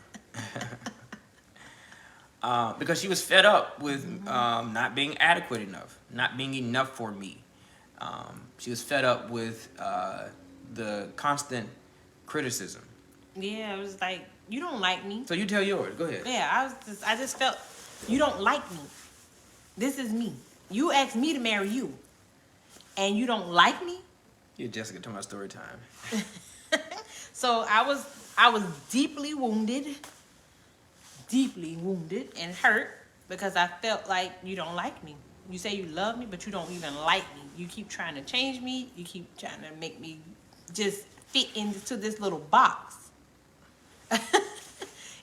Because she was fed up with not being adequate enough, not being enough for me. She was fed up with the constant criticism. Yeah, it was like, you don't like me. So you tell yours. Go ahead. Yeah, I just felt, you don't like me. This is me. You asked me to marry you, and you don't like me. Yeah, Jessica, tell my story time. So I was deeply wounded and hurt because I felt like you don't like me. You say you love me, but you don't even like me. You keep trying to change me. You keep trying to make me just fit into this little box.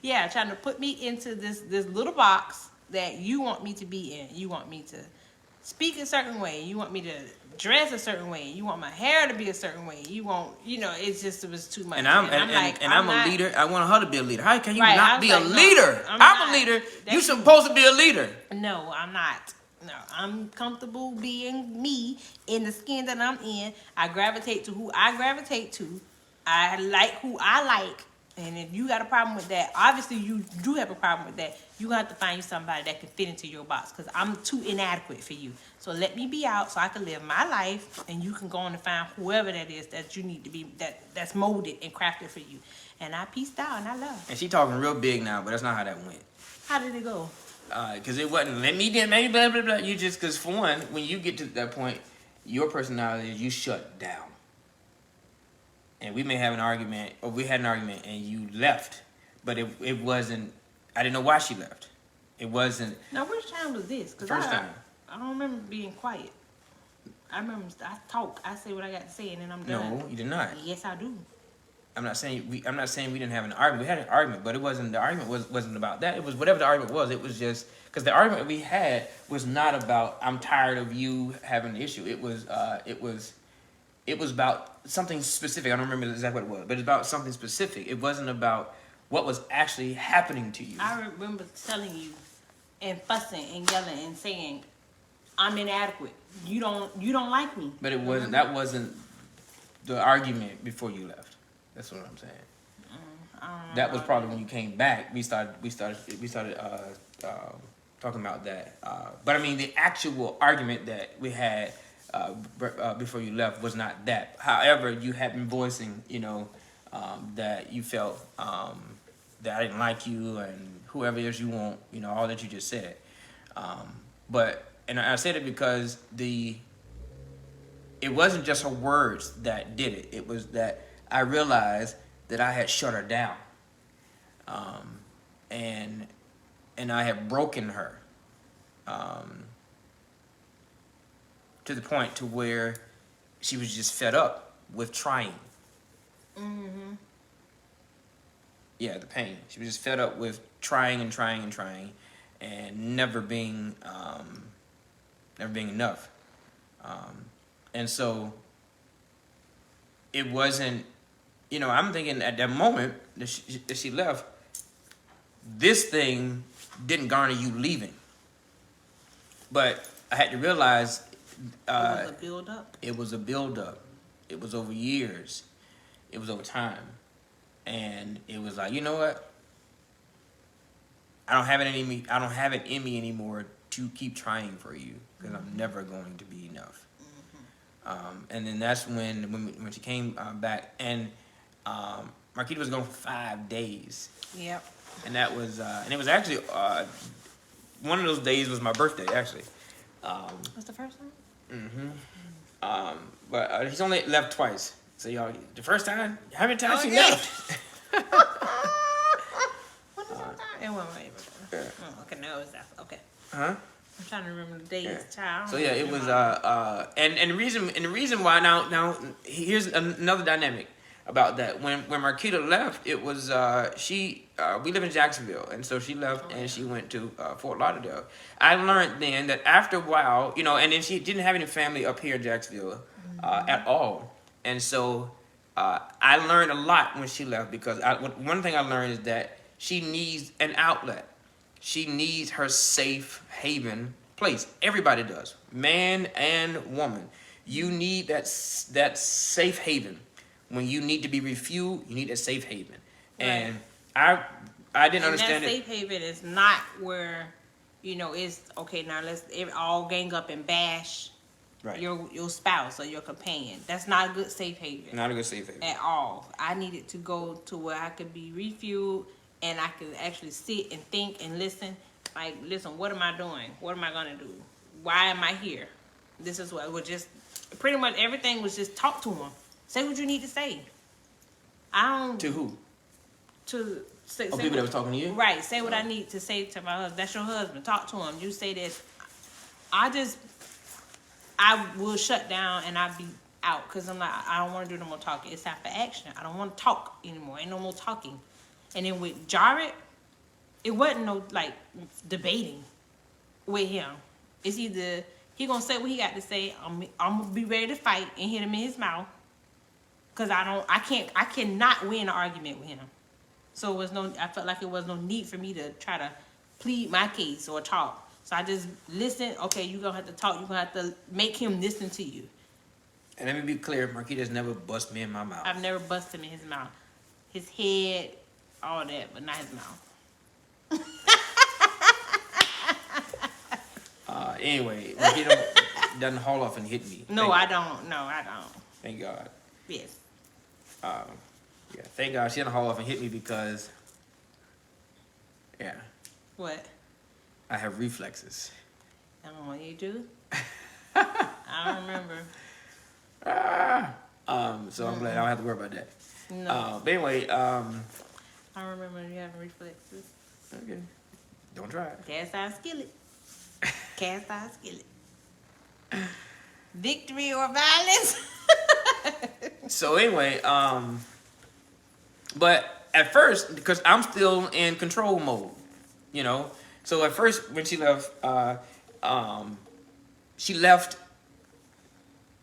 Yeah, trying to put me into this little box that you want me to be in. You want me to speak a certain way. You want me to dress a certain way. You want my hair to be a certain way. You want, it was too much. And I'm a leader. I want her to be a leader. How can you not be a leader? No, I'm a leader. You're supposed to be a leader. No, I'm not. No, I'm comfortable being me in the skin that I'm in. I gravitate to who I gravitate to. I like who I like. And if you got a problem with that, obviously you do have a problem with that. You have to find you somebody that can fit into your box because I'm too inadequate for you. So let me be out so I can live my life, and you can go on and find whoever that is that you need to be, that's molded and crafted for you. And I peaced out and I love. And she talking real big now, but that's not how that went. How did it go? Because it wasn't, let me do, maybe blah, blah, blah. You just, because for one, when you get to that point, your personality is you shut down. And we may have an argument, or we had an argument, and you left. But it wasn't, I didn't know why she left. It wasn't. Now, which time was this? Cause first time. I don't remember being quiet. I remember I talk, I say what I got to say, and then I'm done. No, you did not. Yes, I do. I'm not saying we didn't have an argument. We had an argument, but it wasn't, the argument wasn't about that. It was whatever the argument was. It was just, because the argument we had was not about, I'm tired of you having an issue. It was about something specific. I don't remember exactly what it was, but it's about something specific. It wasn't about what was actually happening to you. I remember telling you and fussing and yelling and saying, I'm inadequate. You don't like me. But it wasn't, that wasn't the argument before you left. That's what I'm saying. That was probably when you came back. We started talking about that. But I mean, the actual argument that we had before you left was not that. However, you had been voicing, that you felt that I didn't like you and whoever it is you want, all that you just said. And I said it because it wasn't just her words that did it. It was that I realized that I had shut her down, and I had broken her, to the point to where she was just fed up with trying. Mm-hmm. Yeah, the pain. She was just fed up with trying and trying and trying, and never being enough. And so it wasn't, I'm thinking at that moment that she left, this thing didn't garner you leaving. But I had to realize it was a build-up. It was a build-up. It was over years. It was over time. And it was like, you know what? I don't have it in me anymore to keep trying for you, because I'm never going to be enough. And then that's when she came back, and Marquita was gone for 5 days. Yep. And that was and it was actually one of those days was my birthday, actually. What's the first one? But he's only left twice. So y'all, the first time, how many times he Okay. left? What is that time? It wasn't right. Oh, okay, no, it's that. Okay. Huh? I'm trying to remember the days, child. So yeah, it was and the reason why now here's another dynamic about that. When Marquita left, it was we live in Jacksonville, and so she left and she went to Fort Lauderdale. I learned then that after a while, and then she didn't have any family up here in Jacksonville at all, and so I learned a lot when she left, because one thing I learned is that she needs an outlet. She needs her safe haven place. Everybody does, man and woman. You need that safe haven. When you need to be refueled, you need a safe haven. Right. And I didn't understand that safe haven is not where, it's okay. Now let's all gang up and bash your spouse or your companion. That's not a good safe haven. Not a good safe haven at all. I needed to go to where I could be refueled, and I could actually sit and think and listen. Like, listen, what am I doing? What am I gonna do? Why am I here? This is what was just pretty much everything was just talk to him. Say what you need to say. To who? To say people that was talking to you? Right. Say what I need to say to my husband. That's your husband. Talk to him. You say this. I will shut down and I'll be out, because I'm like, I don't want to do no more talking. It's time for action. I don't want to talk anymore. Ain't no more talking. And then with Jared, it wasn't no debating with him. It's either he gonna say what he got to say. I'm gonna be ready to fight and hit him in his mouth, because I cannot win an argument with him. So I felt like it was no need for me to try to plead my case or talk. So I just listen. Okay, you're gonna have to talk. You're gonna have to make him listen to you. And let me be clear, Marquita's never bust me in my mouth. I've never busted him in his mouth. His head, all that, but not his mouth. Anyway, Marquita doesn't haul off and hit me. No, I don't. No, I don't. Thank God. Yes. Yeah, thank God she didn't haul off and hit me, because, yeah. What? I have reflexes. Oh, you do? I don't remember. So I'm glad I don't have to worry about that. No. But anyway, I remember you having reflexes. Okay. Don't try it. Cast iron skillet. Cast iron skillet. Victory or violence? So anyway, but at first, because I'm still in control mode, So at first, when she left, she left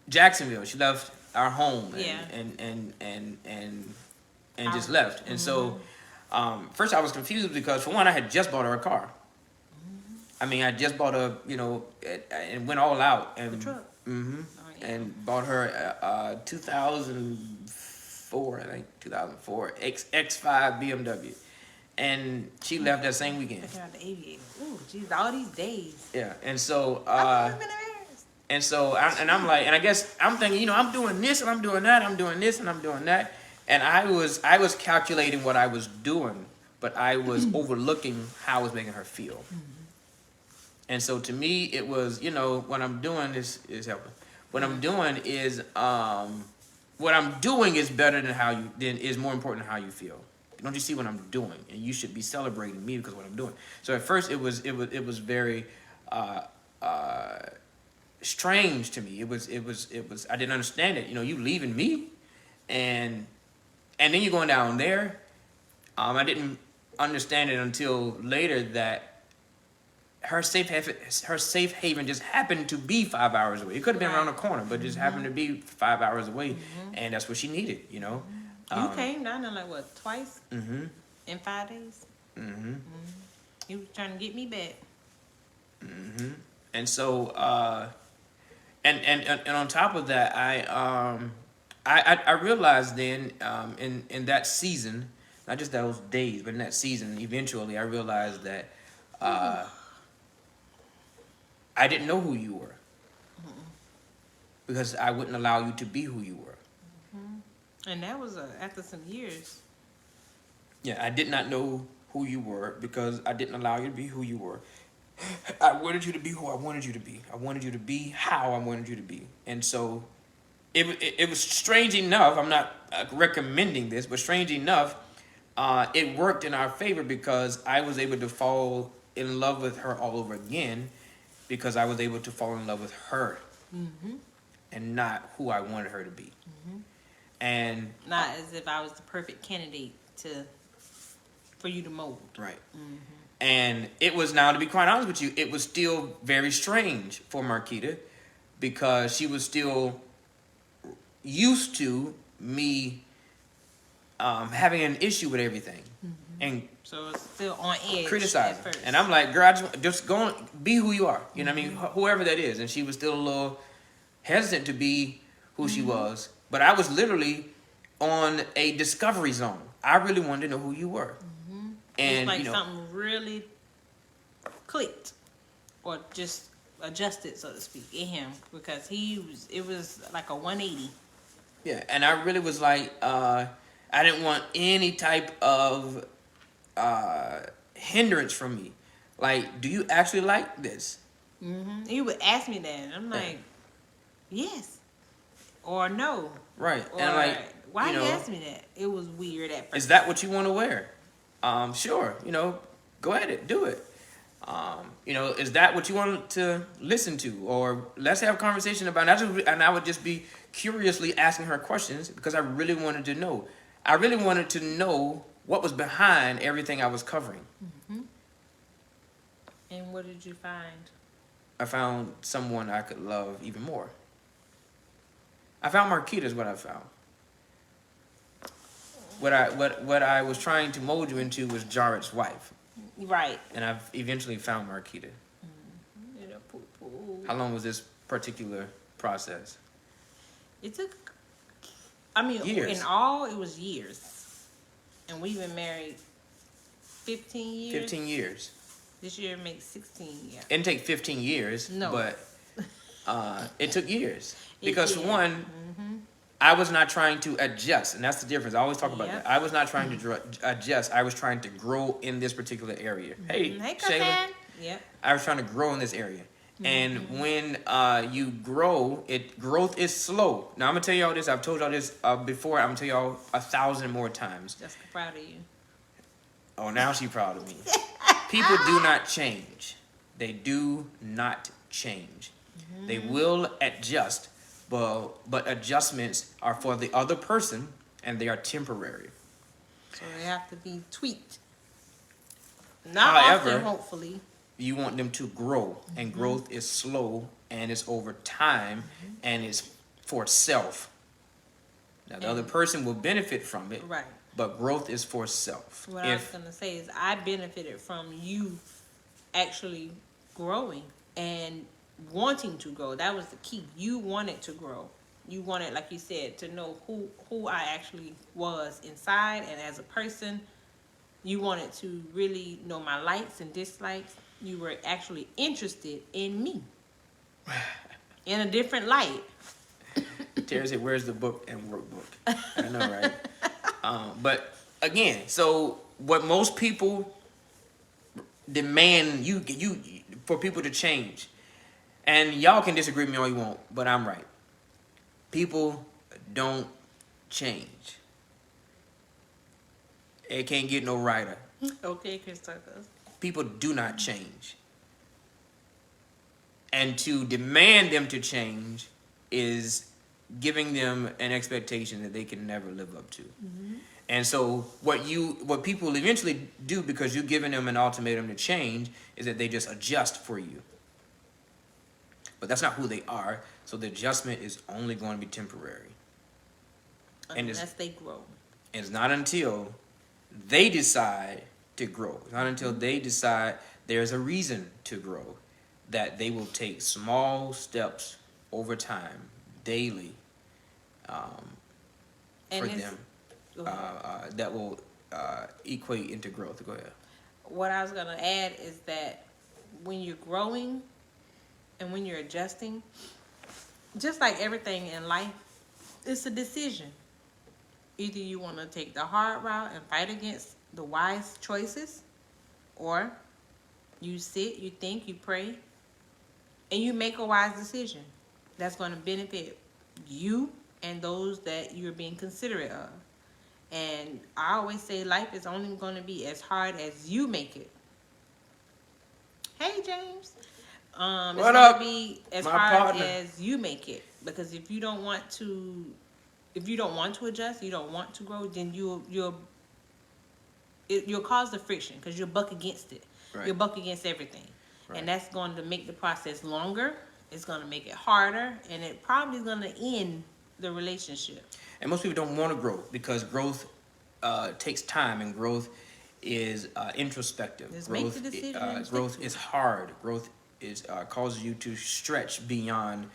Jacksonville. She left our home, and just left. And so, first I was confused, because for one, I had just bought her a car. I mean, I just bought her, and went all out, and The truck. and bought her a 2005 2004, I think 2004 X5 BMW, and she left that same weekend. Checking out the aviator. Ooh, geez, all these days. Yeah, and so I've been embarrassed. and so I'm like, and I guess I'm thinking, you know, I'm doing this and I'm doing that, I'm doing this and I'm doing that, and I was calculating what I was doing, but I was overlooking how I was making her feel. And so to me, it was, you know, what I'm doing is helping. What I'm doing is better than is more important than how you feel. Don't you see what I'm doing? And you should be celebrating me because of what I'm doing. So at first it was very strange to me. It was I didn't understand it. You know, you leaving me, and then you're going down there. I didn't understand it until later that her safe haven just happened to be 5 hours away. It could have been around the corner, but just happened to be 5 hours away, and that's what she needed. You know. You came down there like what, twice? Mm-hmm. In 5 days? Mm-hmm. You was trying to get me back. Mm-hmm. And so, and on top of that, I realized then, in that season, not just those days, but in that season, eventually, I realized that, I didn't know who you were, because I wouldn't allow you to be who you were. And that was after some years. Yeah, I did not know who you were because I didn't allow you to be who you were. I wanted you to be who I wanted you to be. I wanted you to be how I wanted you to be. And so it was strange enough, I'm not recommending this, but strange enough, it worked in our favor because I was able to fall in love with her all over again because I was able to fall in love with her and not who I wanted her to be. And not as if I was the perfect candidate for you to mold. Right. And it was, now to be quite honest with you, it was still very strange for Marquita because she was still used to me having an issue with everything. And so it's still on edge. Criticizing. At first. And I'm like, girl, just go on, be who you are. You know what I mean? Whoever that is. And she was still a little hesitant to be who she was. But I was literally on a discovery zone. I really wanted to know who you were. And it's like, you know, something really clicked or just adjusted, so to speak, in him because it was like a 180. Yeah, and I really was like, I didn't want any type of hindrance from me. Like, do you actually like this? He would ask me that, and I'm like, yes, or no. Right, Or, and like, why you you know, ask me that? It was weird at first. is that what you want to wear? Sure, you know, go at it, do it. You know, is that what you want to listen to? Or let's have a conversation about it. And I would just be curiously asking her questions because I really wanted to know. I really wanted to know what was behind everything I was covering. And what did you find? I found someone I could love even more. I found Marquita is what I found. What I was trying to mold you into was Jared's wife. Right. And I've eventually found Marquita. How long was this particular process? It took, I mean, years. In all, it was years. And we've been married 15 years. 15 years. This year makes 16 years. It didn't take 15 years, No. but it took years. Because for did. one, I was not trying to adjust, and that's the difference. I always talk about that. I was not trying to adjust. I was trying to grow in this particular area. Hey, Shayla. Yep. I was trying to grow in this area. And when you grow, growth is slow. Now, I'm going to tell you all this. I've told y'all this before. I'm going to tell y'all 1,000 more times. Jessica, proud of you. Oh, now she's proud of me. People do not change. They do not change. They will adjust, but adjustments are for the other person, and they are temporary. So they have to be tweaked. Not However, often, hopefully. You want them to grow, and growth is slow, and it's over time, and it's for self. Now, the other person will benefit from it, Right. but growth is for self. What I was going to say is I benefited from you actually growing and wanting to grow. That was the key. You wanted to grow. You wanted, like you said, to know who I actually was inside, and as a person, you wanted to really know my likes and dislikes. You were actually interested in me in a different light. Terry said, "Where's the book and workbook?" I know, right? But again, so what most people demand you for people to change, and y'all can disagree with me all you want, but I'm right. People don't change. It can't get no righter. Okay, Christopher. People do not change. And to demand them to change is giving them an expectation that they can never live up to. Mm-hmm. And so what people eventually do, because you're giving them an ultimatum to change, is that they just adjust for you. But that's not who they are. So the adjustment is only going to be temporary. Unless they grow. It's not until they decide to grow. It's not until they decide there's a reason to grow that they will take small steps over time, daily, for them that will equate into growth. Go ahead. What I was going to add is that when you're growing and when you're adjusting, just like everything in life, it's a decision. Either you want to take the hard route and fight against the wise choices, or you sit, you think, you pray, and you make a wise decision that's going to benefit you and those that you're being considerate of. And I always say life is only going to be as hard as you make it. Hey, James. It's going to be as hard as you make it. Because if you don't want to adjust, you don't want to grow, then you'll cause the friction, because you'll buck against it. Right. You'll buck against everything. Right. And that's going to make the process longer. It's going to make it harder, and it probably is going to end the relationship. And most people don't want to grow because growth takes time, and growth is introspective. Just make the decision. Growth is hard. Growth is causes you to stretch beyond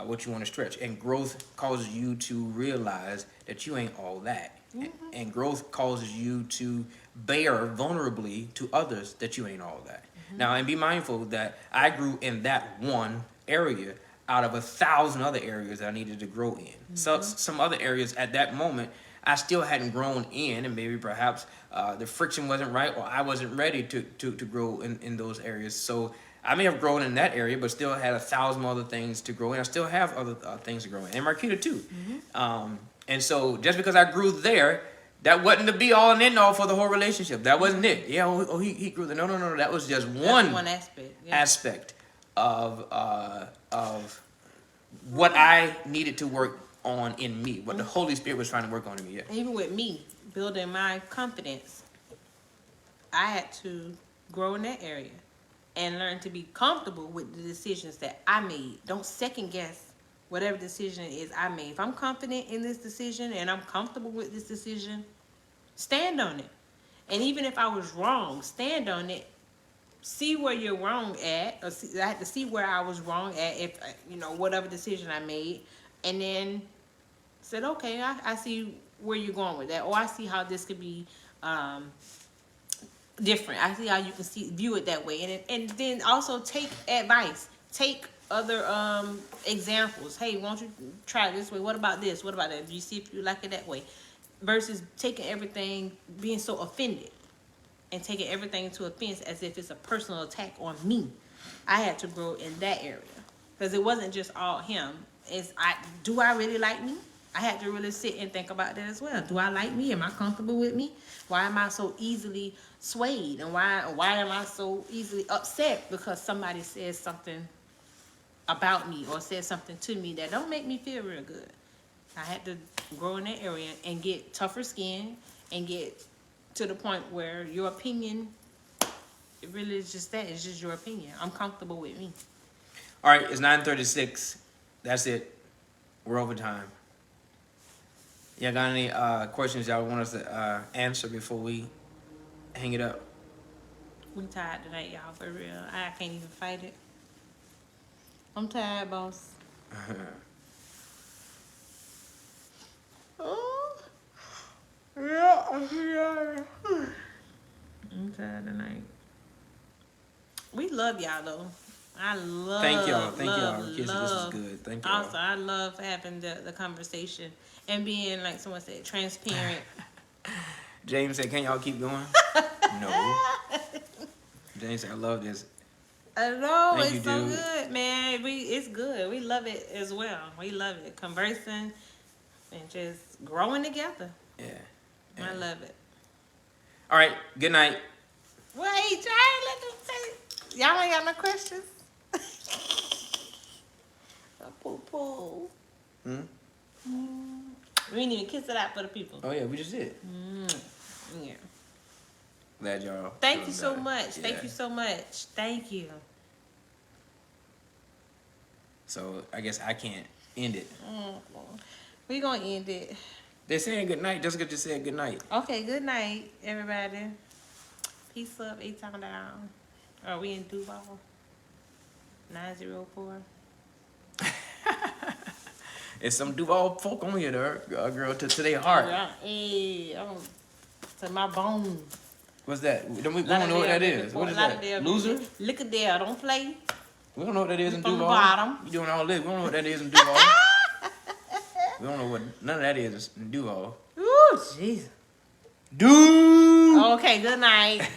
what you want to stretch, and growth causes you to realize that you ain't all that. Mm-hmm. And growth causes you to bear vulnerably to others that you ain't all that. Mm-hmm. Now, and be mindful that I grew in that one area out of 1,000 other areas that I needed to grow in. Mm-hmm. So some other areas at that moment I still hadn't grown in, and maybe perhaps the friction wasn't right, or I wasn't ready to grow in those areas. So I may have grown in that area, but still had 1,000 other things to grow in. I still have other things to grow in, and Marquita too. Mm-hmm. And so just because I grew there, that wasn't the be all and end all for the whole relationship. That wasn't it. Yeah, he grew there. No. That was just one aspect of what I needed to work on in me, what the Holy Spirit was trying to work on in me. Yeah. Even with me building my confidence, I had to grow in that area and learn to be comfortable with the decisions that I made. Don't second guess whatever decision it is I made. If I'm confident in this decision and I'm comfortable with this decision, stand on it. And even if I was wrong, stand on it. See where you're wrong at. I had to see where I was wrong at, if whatever decision I made, and then said, okay, I see where you're going with that, or I see how this could be different. I see how you can view it that way, and then also take advice. Take other examples. Hey, won't you try it this way? What about this? What about that? Do you see if you like it that way? Versus taking everything, being so offended, and taking everything to offense as if it's a personal attack on me. I had to grow in that area, because it wasn't just all him. Do I really like me? I had to really sit and think about that as well. Do I like me? Am I comfortable with me? Why am I so easily swayed? And why am I so easily upset because somebody says something about me or says something to me that don't make me feel real good? I had to grow in that area and get tougher skin and get to the point where your opinion, it really is just that. It's just your opinion. I'm comfortable with me. All right, it's 9:36. That's it. We're over time. Y'all got any questions y'all want us to answer before we hang it up? We tired tonight, y'all, for real. I can't even fight it. I'm tired, boss. Yeah, yeah. I'm tired tonight. We love y'all though. I love. Thank y'all. Thank love, y'all. Kissy, this was good. Thank y'all. Also, I love having the conversation and being like someone said, transparent. James said, "Can y'all keep going?" No. James said, "I love this." I know Thank it's you, so dude. good, man. It's good. We love it as well. We love it, conversing and just growing together. Yeah. I love it. All right. Good night. Wait, try let them say. Y'all ain't got no questions. Poo poo. We didn't even kiss it out for the people. Oh yeah, we just did. Yeah. Glad y'all. Thank you feeling so better. much. Yeah. Thank you so much. Thank you. So I guess I can't end it. We gonna end it. They're saying good night. Jessica just said good night. Okay, good night, everybody. Peace up, 8 time down. Are we in Duval? 904. It's some Duval folk on here, girl, to their heart. Hey, to my bones. What's that? We don't know what that is. What is that? Loser? Look at there, don't play. We don't know what that is in From the Duval. bottom. You doing all this? We don't know what that is in Duval. We don't know what none of that is in Duval. Ooh, jeez. Dude. Okay, good night.